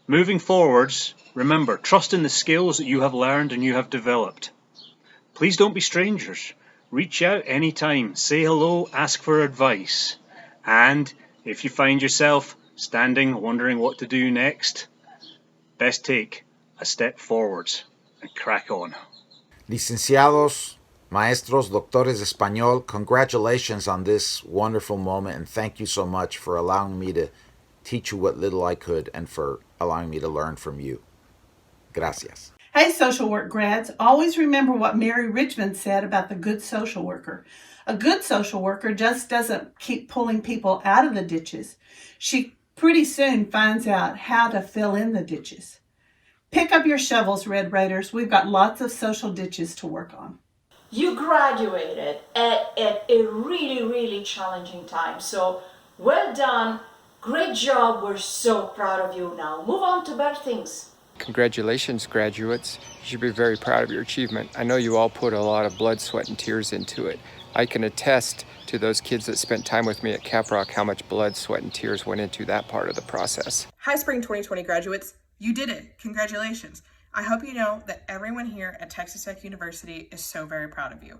Moving forwards, remember, trust in the skills that you have learned and you have developed. Please don't be strangers. Reach out anytime, say hello, ask for advice. And if you find yourself standing, wondering what to do next, best take a step forwards and crack on. Licenciados, maestros, doctores de español, congratulations on this wonderful moment, and thank you so much for allowing me to teach you what little I could and for allowing me to learn from you. Gracias. Hey, social work grads, always remember what Mary Richmond said about the good social worker. A good social worker just doesn't keep pulling people out of the ditches. She pretty soon finds out how to fill in the ditches. Pick up your shovels, Red Raiders. We've got lots of social ditches to work on. You graduated at a really, really challenging time. So well done. Great job. We're so proud of you. Now move on to better things. Congratulations, graduates. You should be very proud of your achievement. I know you all put a lot of blood, sweat, and tears into it. I can attest to those kids that spent time with me at Caprock how much blood, sweat, and tears went into that part of the process. Hi, Spring 2020 graduates. You did it. Congratulations. I hope you know that everyone here at Texas Tech University is so very proud of you.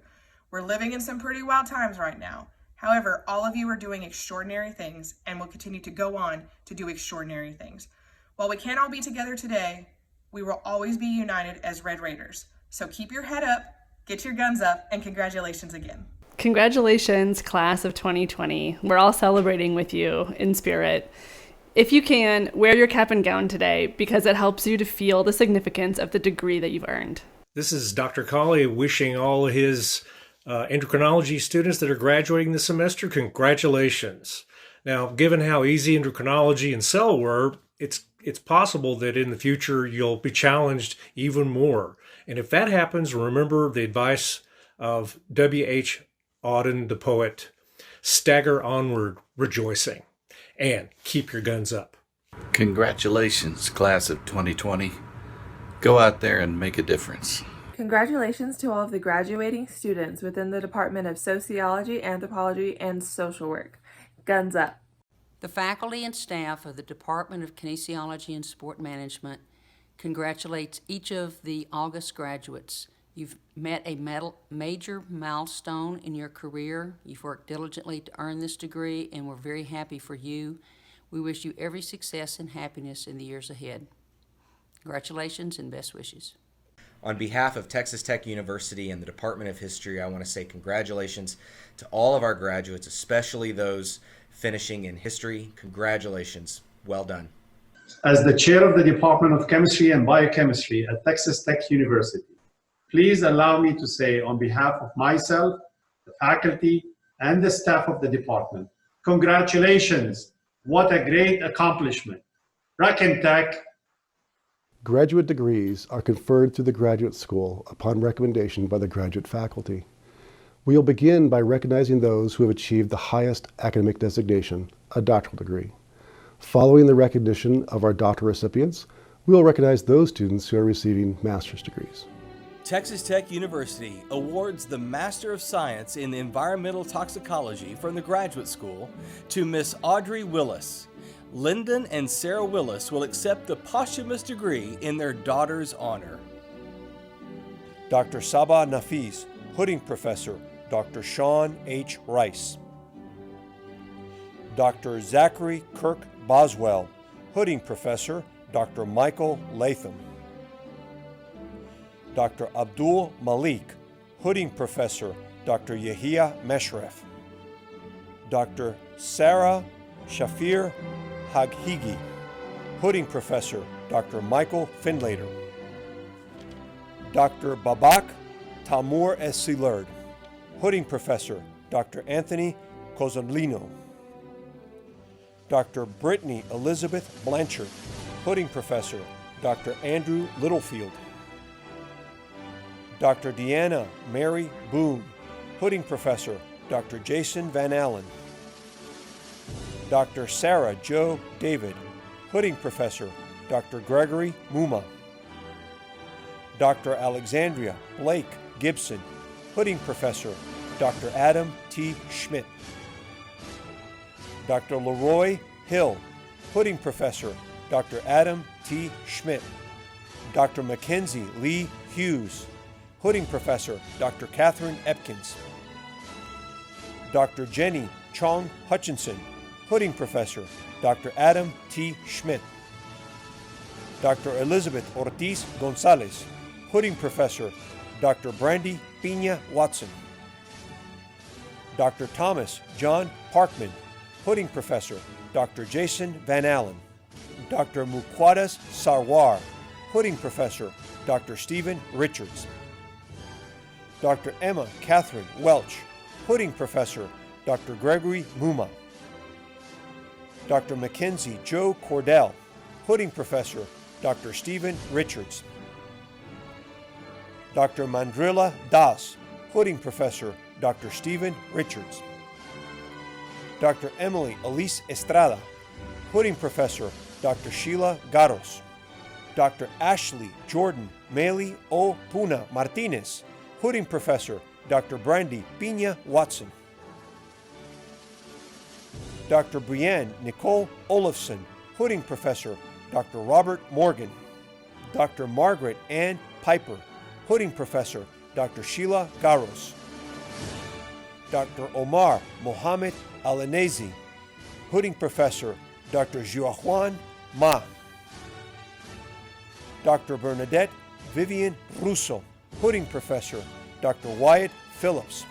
We're living in some pretty wild times right now. However, all of you are doing extraordinary things and will continue to go on to do extraordinary things. While we can't all be together today, we will always be united as Red Raiders. So keep your head up, get your guns up, and congratulations again. Congratulations, class of 2020. We're all celebrating with you in spirit. If you can, wear your cap and gown today because it helps you to feel the significance of the degree that you've earned. This is Dr. Colley wishing all his endocrinology students that are graduating this semester congratulations. Now, given how easy endocrinology and cell were, it's possible that in the future you'll be challenged even more. And if that happens, remember the advice of W.H. Auden, the poet: stagger onward rejoicing and keep your guns up. Congratulations, class of 2020. Go out there and make a difference. Congratulations to all of the graduating students within the Department of Sociology, Anthropology, and Social Work. Guns up. The faculty and staff of the Department of Kinesiology and Sport Management congratulates each of the August graduates. You've met a major milestone in your career. You've worked diligently to earn this degree, and we're very happy for you. We wish you every success and happiness in the years ahead. Congratulations and best wishes. On behalf of Texas Tech University and the Department of History, I want to say congratulations to all of our graduates, especially those finishing in history. Congratulations. Well done. As the chair of the Department of Chemistry and Biochemistry at Texas Tech University, please allow me to say on behalf of myself, the faculty, and the staff of the department, congratulations. What a great accomplishment. Recomtech. Graduate degrees are conferred through the graduate school upon recommendation by the graduate faculty. We will begin by recognizing those who have achieved the highest academic designation, a doctoral degree. Following the recognition of our doctoral recipients, we will recognize those students who are receiving master's degrees. Texas Tech University awards the Master of Science in Environmental Toxicology from the Graduate School to Miss Audrey Willis. Lyndon and Sarah Willis will accept the posthumous degree in their daughter's honor. Dr. Sabah Nafis, Hooding Professor, Dr. Sean H. Rice. Dr. Zachary Kirk Boswell, Hooding Professor, Dr. Michael Latham. Dr. Abdul Malik, Hooding Professor, Dr. Yahia Meshref. Dr. Sarah Shafir Haghigi, Hooding Professor, Dr. Michael Findlater. Dr. Babak Tamur Esilerd, Hooding Professor, Dr. Anthony Cozzolino. Dr. Brittany Elizabeth Blanchard, Hooding Professor, Dr. Andrew Littlefield. Dr. Deanna Mary Boone, Hooding Professor, Dr. Jason Van Allen. Dr. Sarah Jo David, Hooding Professor, Dr. Gregory Muma. Dr. Alexandria Blake Gibson, Hooding Professor, Dr. Adam T. Schmidt. Dr. Leroy Hill, Hooding Professor, Dr. Adam T. Schmidt. Dr. Mackenzie Lee Hughes, Hooding Professor, Dr. Catherine Epkins. Dr. Jenny Chong Hutchinson, Hooding Professor, Dr. Adam T. Schmidt. Dr. Elizabeth Ortiz Gonzalez, Hooding Professor, Dr. Brandy Pina Watson. Dr. Thomas John Parkman, Hooding Professor, Dr. Jason Van Allen. Dr. Mukwadas Sarwar, Hooding Professor, Dr. Stephen Richards. Dr. Emma Catherine Welch, Hooding Professor, Dr. Gregory Muma. Dr. Mackenzie Joe Cordell, Hooding Professor, Dr. Stephen Richards. Dr. Mandrilla Das, Hooding Professor, Dr. Stephen Richards. Dr. Emily Elise Estrada, Hooding Professor, Dr. Sheila Garos. Dr. Ashley Jordan Meli O. Puna Martinez, Hooding Professor, Dr. Brandy Pina Watson. Dr. Brianne Nicole Olafson, Hooding Professor, Dr. Robert Morgan. Dr. Margaret Ann Piper, Hooding Professor, Dr. Sheila Garos. Dr. Omar Mohamed Alanezi, Hooding Professor, Dr. Juan Ma. Dr. Bernadette Vivian Russo, Hooding Professor, Dr. Wyatt Phillips.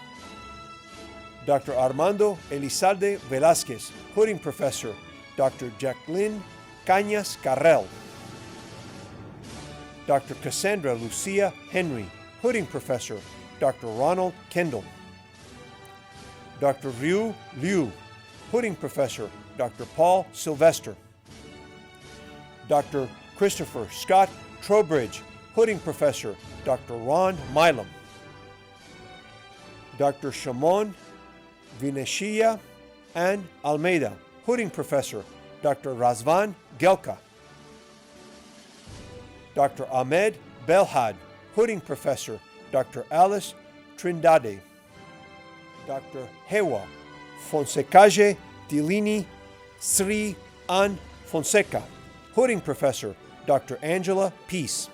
Dr. Armando Elizalde Velázquez, Hooding Professor, Dr. Jacqueline Cañas Carrel. Dr. Cassandra Lucia Henry, Pudding Professor, Dr. Ronald Kendall. Dr. Ryu Liu, Pudding Professor, Dr. Paul Sylvester. Dr. Christopher Scott Trowbridge, Pudding Professor, Dr. Ron Milam. Dr. Shimon Vineshia and Almeida, Pudding Professor, Dr. Razvan Gelka. Dr. Ahmed Belhad, Pudding Professor, Dr. Alice Trindade. Dr. Hewa Fonsecaje Dilini Sri An Fonseca, Pudding Professor, Dr. Angela Peace.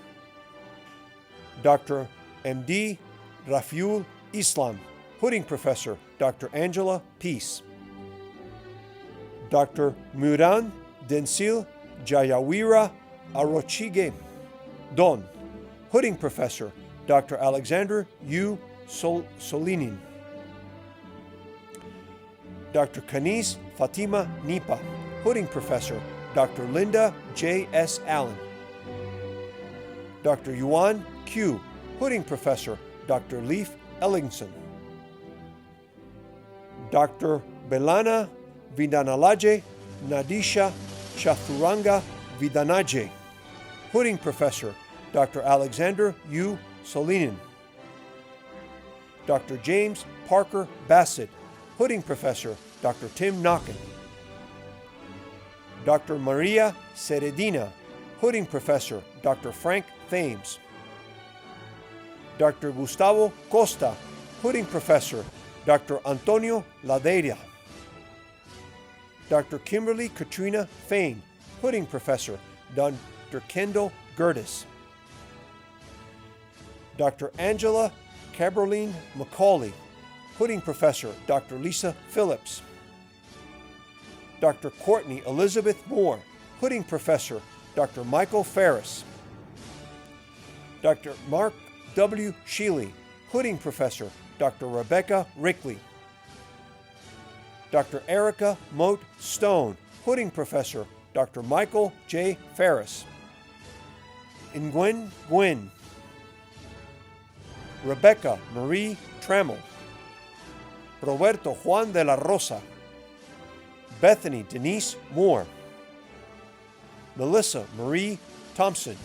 Dr. MD Rafiul Islam, Pudding Professor, Dr. Angela Peace. Dr. Muran Densil Jayawira Arochige Don, Pudding Professor, Dr. Alexander U. Solinin. Dr. Kanis Fatima Nipa, Pudding Professor, Dr. Linda J. S. Allen. Dr. Yuan Q, Pudding Professor, Dr. Leif Ellingson. Dr. Belana Vidanalaje Nadisha Chaturanga Vidanaje, Pudding Professor, Dr. Alexander U. Solinin. Dr. James Parker Bassett, Pudding Professor, Dr. Tim Knockin. Dr. Maria Seredina, Pudding Professor, Dr. Frank Thames. Dr. Gustavo Costa, Pudding Professor, Dr. Antonio Laderia. Dr. Kimberly Katrina Fain, Pudding Professor, Dr. Kendall Gertis. Dr. Angela Caberline Macaulay, Pudding Professor, Dr. Lisa Phillips. Dr. Courtney Elizabeth Moore, Pudding Professor, Dr. Michael Ferris. Dr. Mark W. Sheely, Pudding Professor, Dr. Rebecca Rickley. Dr. Erica Moat Stone, Pudding Professor, Dr. Michael J. Ferris. Nguyen Nguyen. Rebecca Marie Trammell. Roberto Juan de la Rosa. Bethany Denise Moore. Melissa Marie Thompson.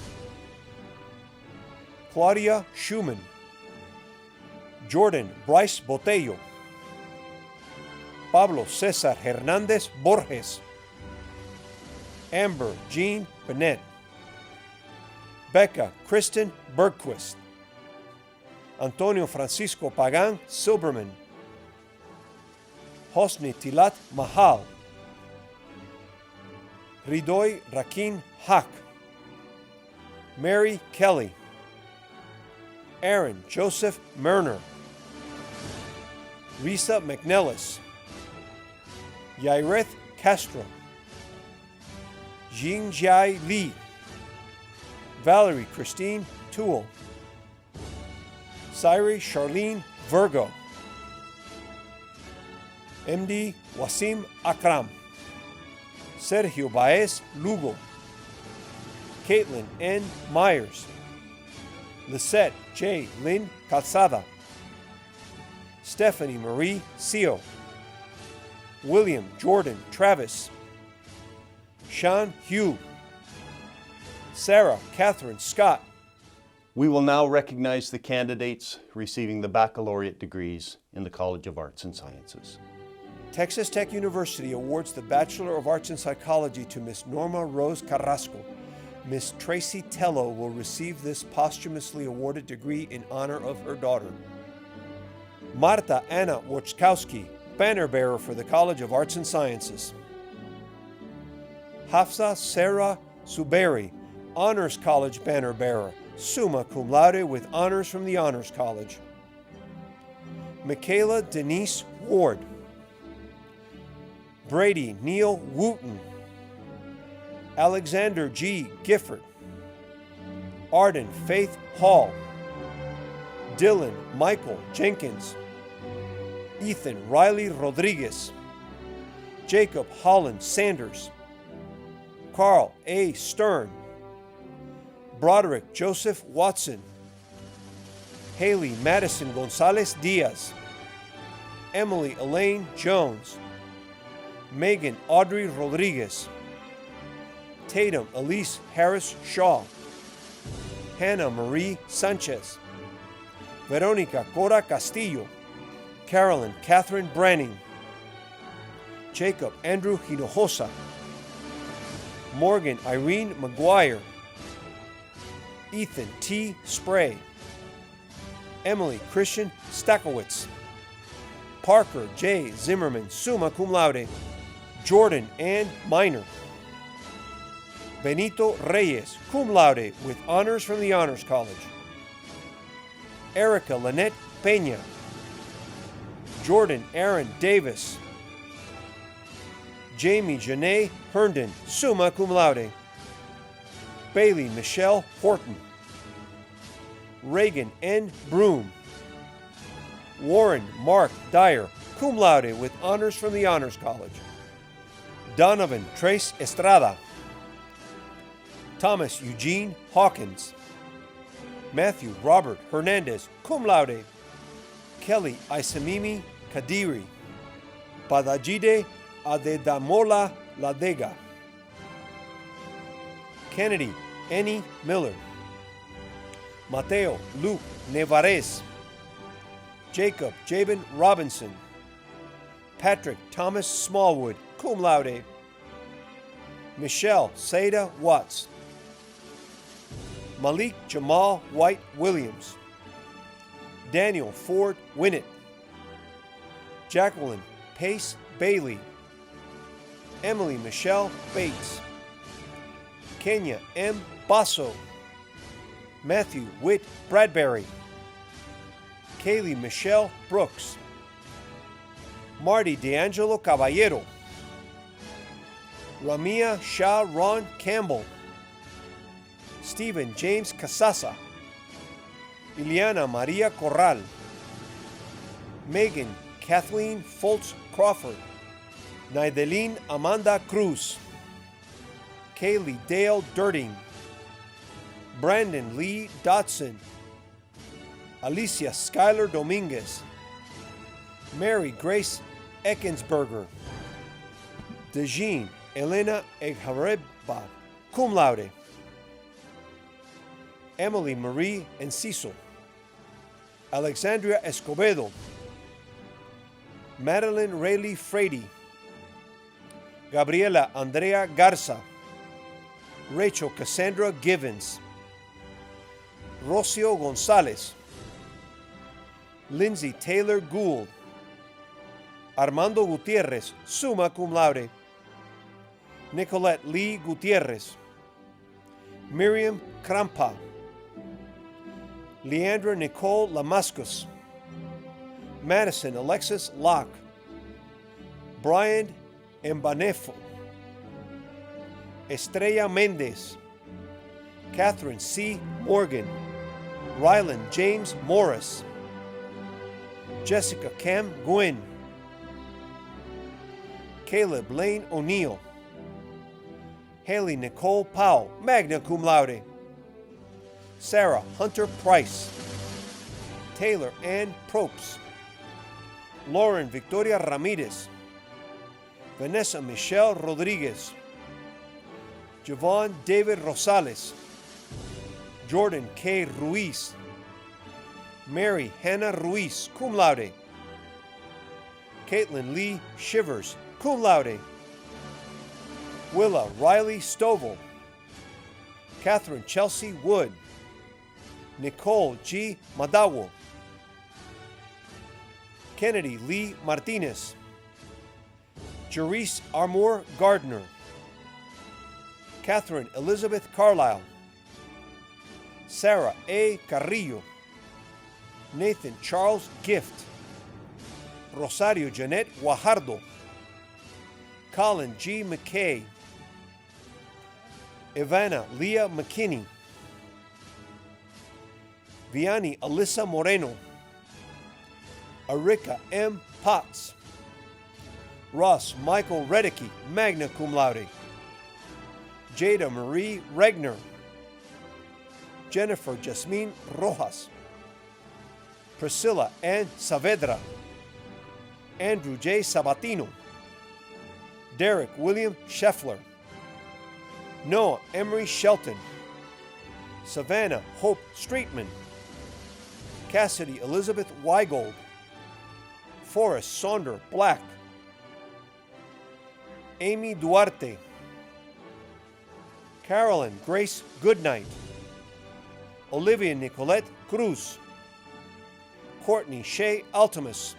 Claudia Schumann. Jordan Bryce Botello. Pablo Cesar Hernández Borges. Amber Jean Bennett. Becca Kristen Bergquist. Antonio Francisco Pagan Silberman. Hosni Tilat Mahal. Ridoy Rakin Haq. Mary Kelly. Aaron Joseph Merner. Risa McNellis. Yaireth Castro. Jingjai Lee. Valerie Christine Toole. Syri Charlene Virgo. MD Wasim Akram. Sergio Baez Lugo. Caitlin N. Myers. Lisette J. Lynn Calzada. Stephanie Marie Seo. William Jordan Travis. Sean Hugh. Sarah Catherine Scott. We will now recognize the candidates receiving the baccalaureate degrees in the College of Arts and Sciences. Texas Tech University awards the Bachelor of Arts in Psychology to Miss Norma Rose Carrasco. Miss Tracy Tello will receive this posthumously awarded degree in honor of her daughter. Marta Anna Wojtkowski, banner bearer for the College of Arts and Sciences. Hafsa Sarah Suberi, Honors College banner bearer, summa cum laude with honors from the Honors College. Michaela Denise Ward. Brady Neil Wooten. Alexander G. Gifford. Arden Faith Hall. Dylan Michael Jenkins. Ethan Riley Rodriguez. Jacob Holland Sanders. Carl A. Stern. Broderick Joseph Watson. Haley Madison Gonzalez Diaz, Emily Elaine Jones, Megan Audrey Rodriguez, Tatum Elise Harris Shaw, Hannah Marie Sanchez, Veronica Cora Castillo, Carolyn Catherine Branning, Jacob Andrew Hinojosa, Morgan Irene McGuire, Ethan T. Spray, Emily Christian Stakowitz, Parker J. Zimmerman, summa cum laude, Jordan Ann Minor, Benito Reyes, cum laude, with honors from the Honors College, Erica Lynette Peña, Jordan Aaron Davis, Jamie Janae Herndon, summa cum laude, Bailey Michelle Horton, Reagan N. Broom, Warren Mark Dyer, cum laude, with honors from the Honors College, Donovan Trace Estrada, Thomas Eugene Hawkins, Matthew Robert Hernandez, cum laude, Kelly Isamimi Kadiri, Badajide Adedamola Ladega, Kennedy Annie Miller, Mateo Luke Nevarez, Jacob Jabin Robinson, Patrick Thomas Smallwood, cum laude, Michelle Seda Watts, Malik Jamal White Williams, Daniel Ford Winnett, Jacqueline Pace Bailey, Emily Michelle Bates, Kenya M. Basso, Matthew Witt Bradbury, Kaylee Michelle Brooks, Marty D'Angelo Caballero, Ramia Shah Ron Campbell, Stephen James Casasa, Ileana Maria Corral, Megan Kathleen Foltz Crawford, Naideline Amanda Cruz, Kaylee Dale Dirting, Brandon Lee Dotson, Alicia Skylar Dominguez, Mary Grace Eckensberger, Dejeen Elena Eghareba, cum laude, Emily Marie Enciso, Alexandria Escobedo, Madeline Rayleigh Frady, Gabriela Andrea Garza, Rachel Cassandra Givens, Rocio Gonzalez, Lindsay Taylor Gould, Armando Gutierrez, summa cum laude, Nicolette Lee Gutierrez, Miriam Krampa, Leandra Nicole Lamascus, Madison Alexis Locke, Brian Embanefo, Estrella Mendez, Catherine C. Morgan, Ryland James Morris, Jessica Cam Gwynn, Caleb Lane O'Neill, Haley Nicole Powell, magna cum laude, Sarah Hunter Price, Taylor Ann Propes, Lauren Victoria Ramirez, Vanessa Michelle Rodriguez, Javon David Rosales, Jordan K. Ruiz, Mary Hannah Ruiz, cum laude, Caitlin Lee Shivers, cum laude, Willa Riley Stovall, Catherine Chelsea Wood, Nicole G. Madawo, Kennedy Lee Martinez, Jerice Armour Gardner, Catherine Elizabeth Carlisle, Sarah A. Carrillo, Nathan Charles Gift, Rosario Jeanette Guajardo, Colin G. McKay, Ivana Leah McKinney, Vianney Alyssa Moreno, Arika M. Potts, Ross Michael Reddicky, magna cum laude, Jada Marie Regner, Jennifer Jasmine Rojas, Priscilla Ann Saavedra, Andrew J. Sabatino, Derek William Scheffler, Noah Emery Shelton, Savannah Hope Streetman, Cassidy Elizabeth Weigold, Forrest Saunder Black, Amy Duarte, Carolyn Grace Goodnight, Olivia Nicolette Cruz, Courtney Shea Altamus,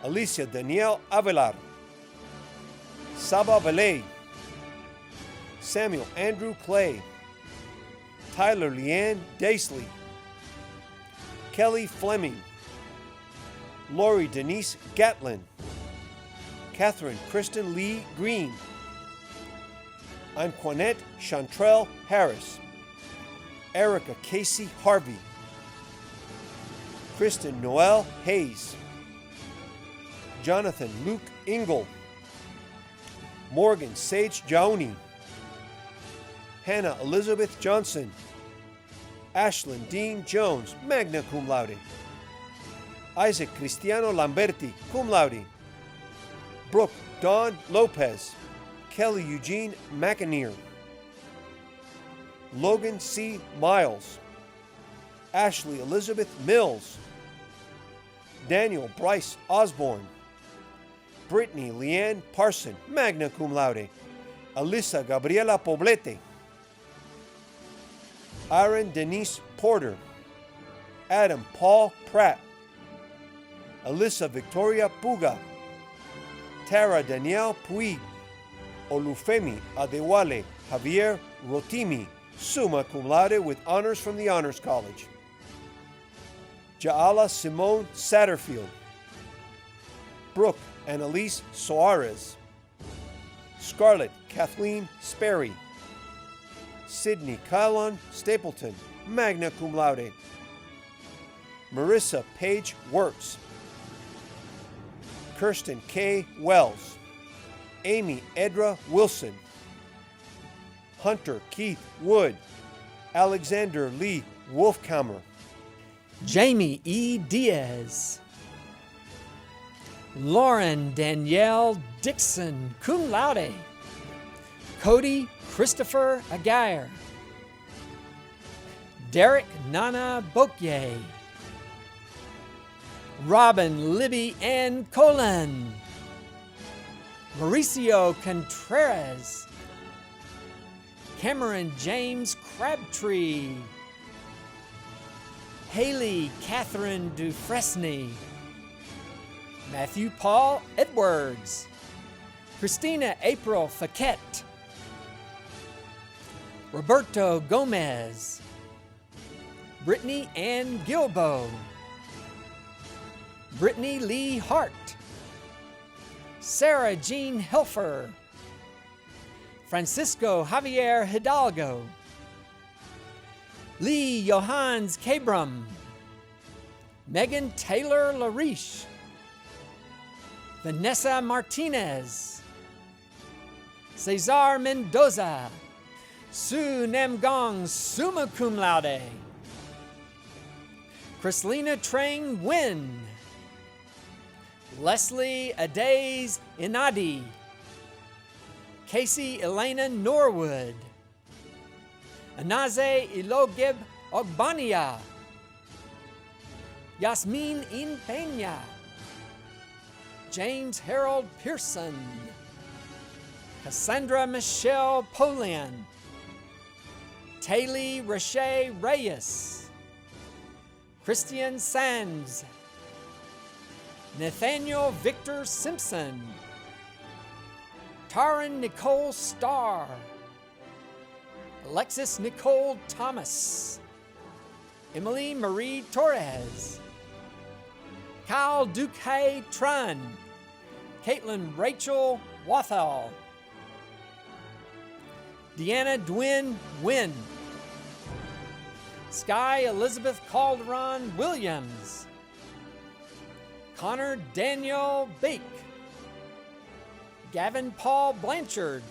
Alicia Danielle Avelar, Saba Belay, Samuel Andrew Clay, Tyler Leanne Daisley, Kelly Fleming, Lori Denise Gatlin, Catherine Kristen Lee Green, Antoinette Chantrell Harris, Erica Casey Harvey, Kristen Noel Hayes, Jonathan Luke Ingle, Morgan Sage Jauni, Hannah Elizabeth Johnson, Ashlyn Dean Jones, magna cum laude, Isaac Cristiano Lamberti, cum laude, Brooke Dawn Lopez, Kelly Eugene McAneer, Logan C. Miles, Ashley Elizabeth Mills, Daniel Bryce Osborne, Brittany Leanne Parson, magna cum laude, Alyssa Gabriela Poblete, Aaron Denise Porter, Adam Paul Pratt, Alyssa Victoria Puga, Tara Danielle Puig, Olufemi Adewale Javier Rotimi, summa cum laude with honors from the Honors College. Jaala Simone Satterfield, Brooke Annalise Soares, Scarlett Kathleen Sperry, Sydney Kylon Stapleton, magna cum laude, Marissa Page Works, Kirsten K. Wells, Amy Edra Wilson, Hunter Keith Wood, Alexander Lee Wolfkammer, Jamie E. Diaz, Lauren Danielle Dixon, cum laude, Cody Christopher Aguirre, Derek Nana Bokye, Robin Libby Ann Colon, Mauricio Contreras, Cameron James Crabtree, Haley Catherine Dufresne, Matthew Paul Edwards, Christina April Faquette, Roberto Gomez, Brittany Ann Gilbo, Brittany Lee Hart, Sarah Jean Helfer, Francisco Javier Hidalgo, Lee Johannes Cabram, Megan Taylor Lariche, Vanessa Martinez, Cesar Mendoza, Sue Namgong summa cum laude, Chrislena Trang Nguyen, Leslie Adays Inadi, Casey Elena Norwood, Anaze Ilogib Ogbania, Yasmin Inpeña, James Harold Pearson, Cassandra Michelle Polian, Taylor Rache Reyes, Christian Sands, Nathaniel Victor Simpson, Taryn Nicole Starr, Alexis Nicole Thomas, Emily Marie Torres, Kyle Duque Tran, Caitlin Rachel Wathall, Deanna Dwin Wynn, Sky Elizabeth Calderon Williams, Connor Daniel Bake, Gavin Paul Blanchard,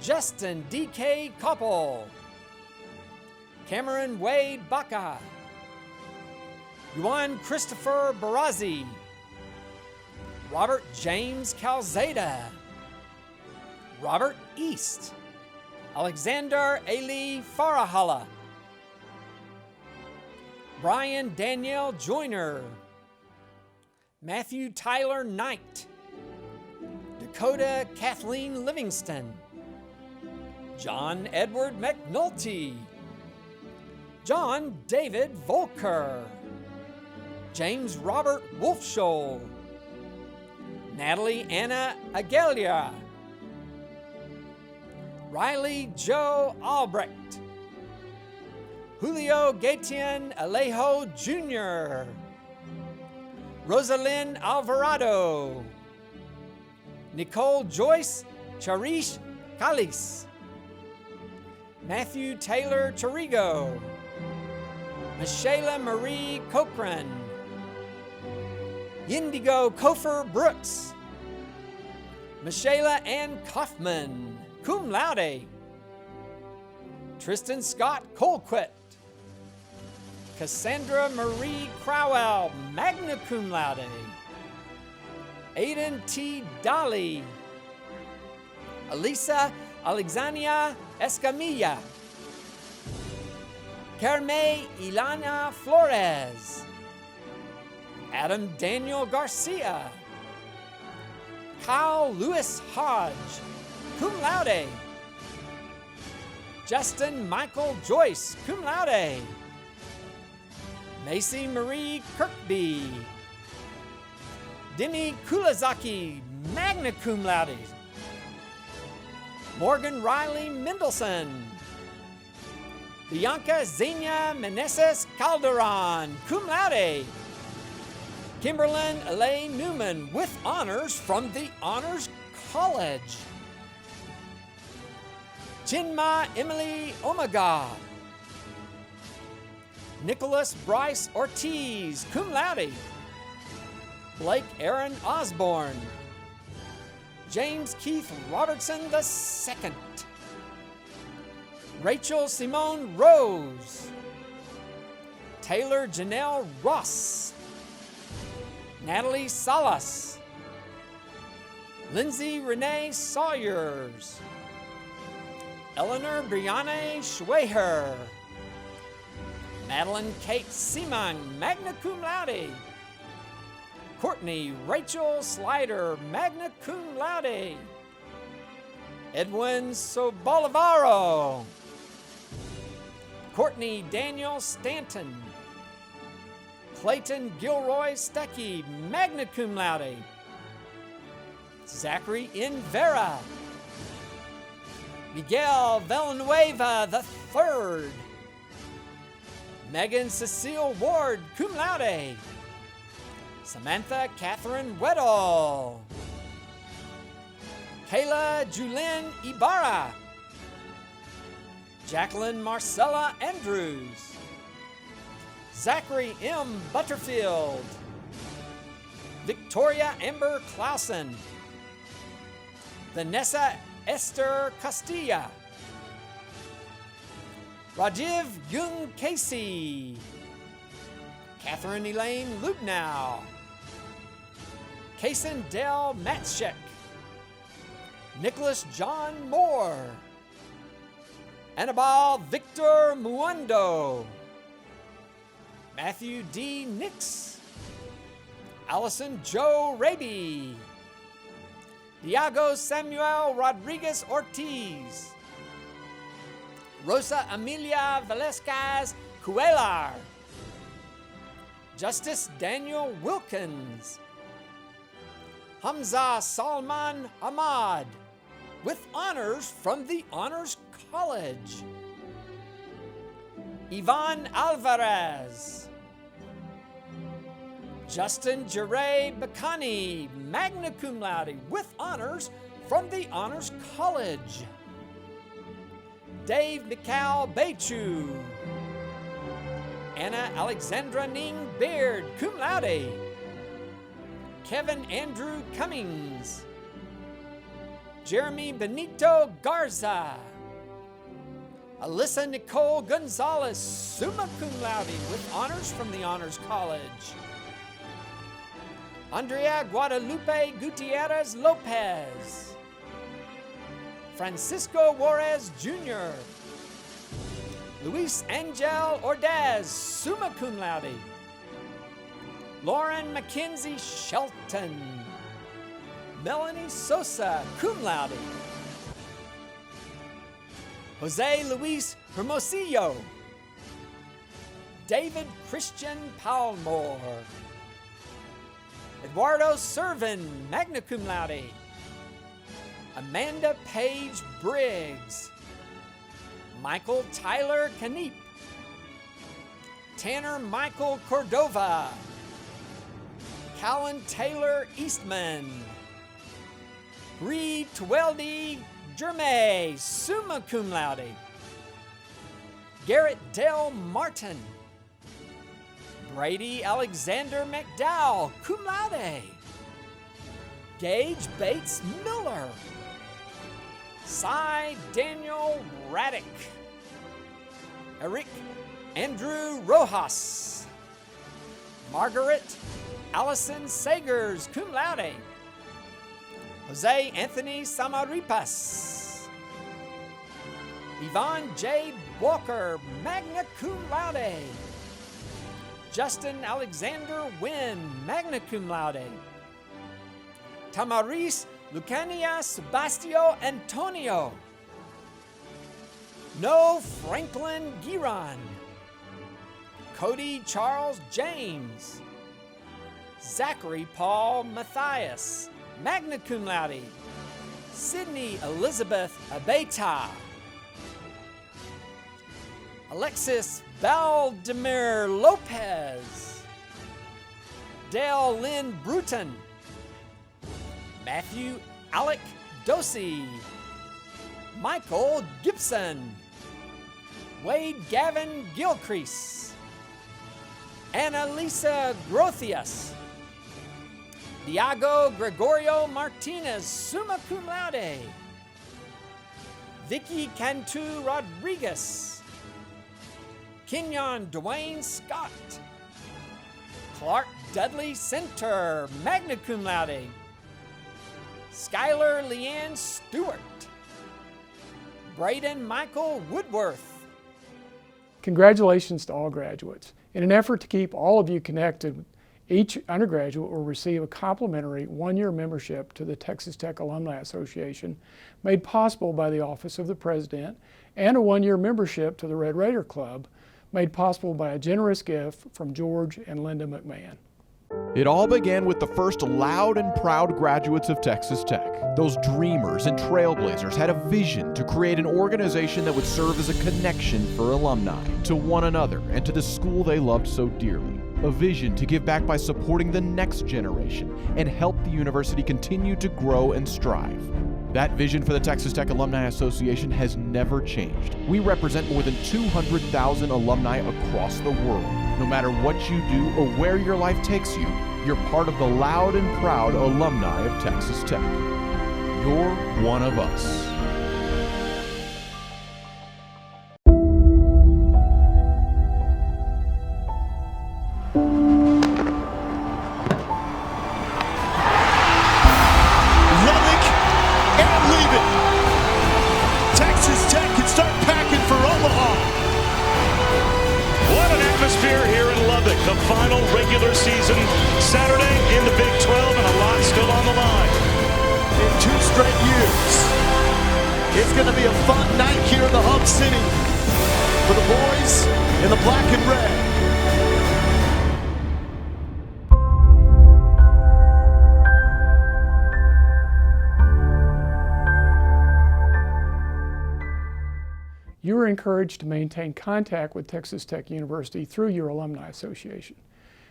Justin D.K. Koppel, Cameron Wade Baca, Juan Christopher Barazzi, Robert James Calzada, Robert East, Alexander Eli Farahala, Brian Danielle Joyner, Matthew Tyler Knight, Dakota Kathleen Livingston, John Edward McNulty, John David Volker, James Robert Wolfscholl, Natalie Anna Agelia, Riley Joe Albrecht, Julio Gaetian Alejo Jr., Rosalind Alvarado, Nicole Joyce Charish Calis, Matthew Taylor Charigo, Michela Marie Cochran, Indigo Kofer Brooks, Michela Ann Kaufman, cum laude, Tristan Scott Colquitt, Cassandra Marie Crowell, magna cum laude, Aiden T. Dolly, Elisa Alexandria Escamilla, Carme Ilana Flores, Adam Daniel Garcia, Kyle Lewis Hodge, cum laude, Justin Michael Joyce, cum laude, Macy Marie Kirkby, Demi Kulazaki, magna cum laude, Morgan Riley Mendelson, Bianca Xenia Meneses Calderon, cum laude, Kimberlyn Elaine Newman with honors from the Honors College, Chinma Emily Omega, Nicholas Bryce Ortiz, cum laude, Blake Aaron Osborne, James Keith Robertson II, Rachel Simone Rose, Taylor Janelle Ross, Natalie Salas, Lindsay Renee Sawyers, Eleanor Brianne Schweher, Madeline Kate Seaman, magna cum laude, Courtney Rachel Slider, magna cum laude, Edwin Sobolivaro, Courtney Daniel Stanton, Clayton Gilroy Stuckey, magna cum laude, Zachary N. Vera, Miguel Villanueva III, Megan Cecile Ward, cum laude, Samantha Catherine Weddle, Kayla Julien Ibarra, Jacqueline Marcella Andrews, Zachary M. Butterfield, Victoria Amber Clausen, Vanessa Esther Castilla, Rajiv Yung Casey, Catherine Elaine Lubnow, Kason Dell Matschek, Nicholas John Moore, Annabelle Victor Muando, Matthew D. Nix, Allison Joe Raby, Diago Samuel Rodriguez Ortiz, Rosa Amelia Velasquez Cuellar, Justice Daniel Wilkins, Hamza Salman Ahmad, with honors from the Honors College, Ivan Alvarez, Justin Jeray Bacani, magna cum laude, with honors from the Honors College, Dave Mikal Bechu, Anna Alexandra Ning Beard, cum laude, Kevin Andrew Cummings, Jeremy Benito Garza, Alyssa Nicole Gonzalez, summa cum laude with honors from the Honors College. Andrea Guadalupe Gutierrez Lopez. Francisco Juarez Jr. Luis Angel Ordaz, summa cum laude. Lauren Mackenzie Shelton. Melanie Sosa, cum laude. Jose Luis Hermosillo. David Christian Palmore. Eduardo Servin, magna cum laude. Amanda Page Briggs. Michael Tyler Caneep. Tanner Michael Cordova. Callan Taylor Eastman. Reed Tweldy Germay, summa cum laude. Garrett Dale Martin. Brady Alexander McDowell, cum laude. Gage Bates Miller. Cy Daniel Raddick. Eric Andrew Rojas. Margaret Allison Sagers, cum laude. Jose Anthony Samaripas. Yvonne J. Walker, magna cum laude. Justin Alexander Wynn, magna cum laude. Tamaris Lucania Sebastio Antonio. No Franklin Giron. Cody Charles James. Zachary Paul Matthias, magna cum laude. Sydney Elizabeth Abeta. Alexis Valdemir Lopez. Dale Lynn Bruton. Matthew Alec Dosey. Michael Gibson. Wade Gavin Gilcrease. Annalisa Grothius. Diago Gregorio Martinez, summa cum laude. Vicky Cantu Rodriguez. Kenyon Dwayne Scott. Clark Dudley Center, magna cum laude. Skylar Leanne Stewart. Braden Michael Woodworth. Congratulations to all graduates. In an effort to keep all of you connected, each undergraduate will receive a complimentary one-year membership to the Texas Tech Alumni Association, made possible by the Office of the President, and a one-year membership to the Red Raider Club, made possible by a generous gift from George and Linda McMahon. It all began with the first loud and proud graduates of Texas Tech. Those dreamers and trailblazers had a vision to create an organization that would serve as a connection for alumni to one another and to the school they loved so dearly. A vision to give back by supporting the next generation and help the university continue to grow and strive. That vision for the Texas Tech Alumni Association has never changed. We represent more than 200,000 alumni across the world. No matter what you do or where your life takes you, you're part of the loud and proud alumni of Texas Tech. You're one of us. The final regular season Saturday in the Big 12, and a lot still on the line. In 2 straight years, it's going to be a fun night here in the Hub City for the boys in the black and red. You are encouraged to maintain contact with Texas Tech University through your Alumni Association.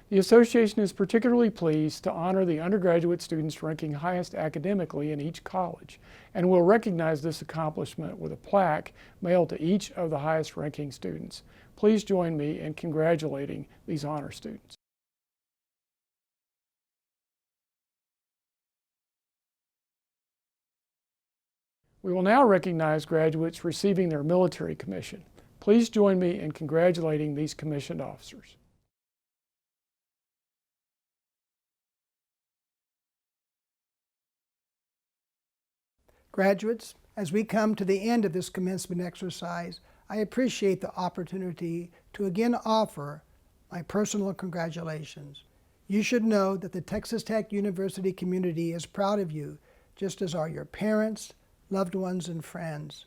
The association is particularly pleased to honor the undergraduate students ranking highest academically in each college, and will recognize this accomplishment with a plaque mailed to each of the highest ranking students. Please join me in congratulating these honor students. We will now recognize graduates receiving their military commission. Please join me in congratulating these commissioned officers. Graduates, as we come to the end of this commencement exercise, I appreciate the opportunity to again offer my personal congratulations. You should know that the Texas Tech University community is proud of you, just as are your parents, loved ones, and friends.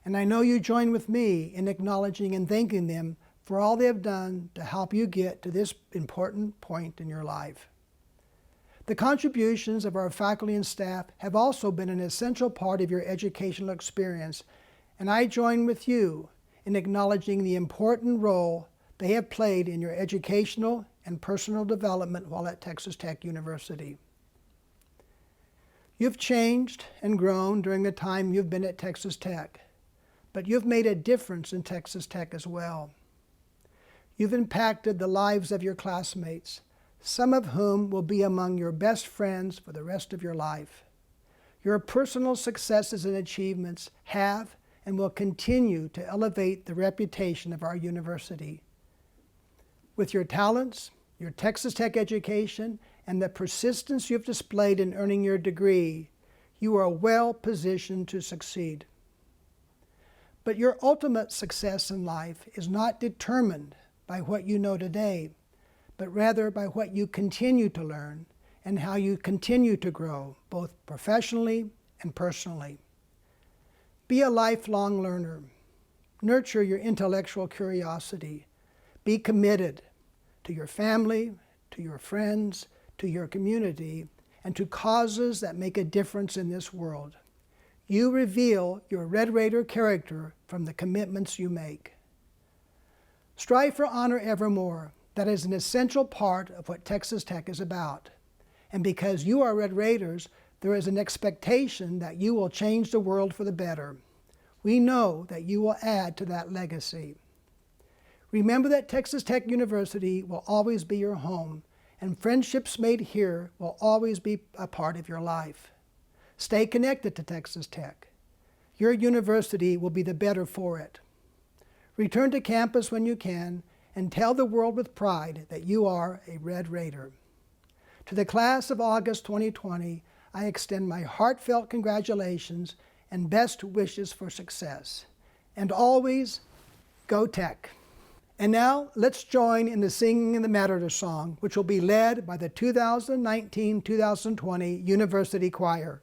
And I know you join with me in acknowledging and thanking them for all they have done to help you get to this important point in your life. The contributions of our faculty and staff have also been an essential part of your educational experience, and I join with you in acknowledging the important role they have played in your educational and personal development while at Texas Tech University. You've changed and grown during the time you've been at Texas Tech, but you've made a difference in Texas Tech as well. You've impacted the lives of your classmates, some of whom will be among your best friends for the rest of your life. Your personal successes and achievements have and will continue to elevate the reputation of our university. With your talents, your Texas Tech education, and the persistence you've displayed in earning your degree, you are well positioned to succeed. But your ultimate success in life is not determined by what you know today, but rather by what you continue to learn and how you continue to grow, both professionally and personally. Be a lifelong learner. Nurture your intellectual curiosity. Be committed to your family, to your friends, to your community, and to causes that make a difference in this world. You reveal your Red Raider character from the commitments you make. Strive for honor evermore. That is an essential part of what Texas Tech is about. And because you are Red Raiders, there is an expectation that you will change the world for the better. We know that you will add to that legacy. Remember that Texas Tech University will always be your home, and friendships made here will always be a part of your life. Stay connected to Texas Tech. Your university will be the better for it. Return to campus when you can, and tell the world with pride that you are a Red Raider. To the class of August 2020, I extend my heartfelt congratulations and best wishes for success. And always, go Tech. And now, let's join in the singing in the Matador song, which will be led by the 2019-2020 University Choir.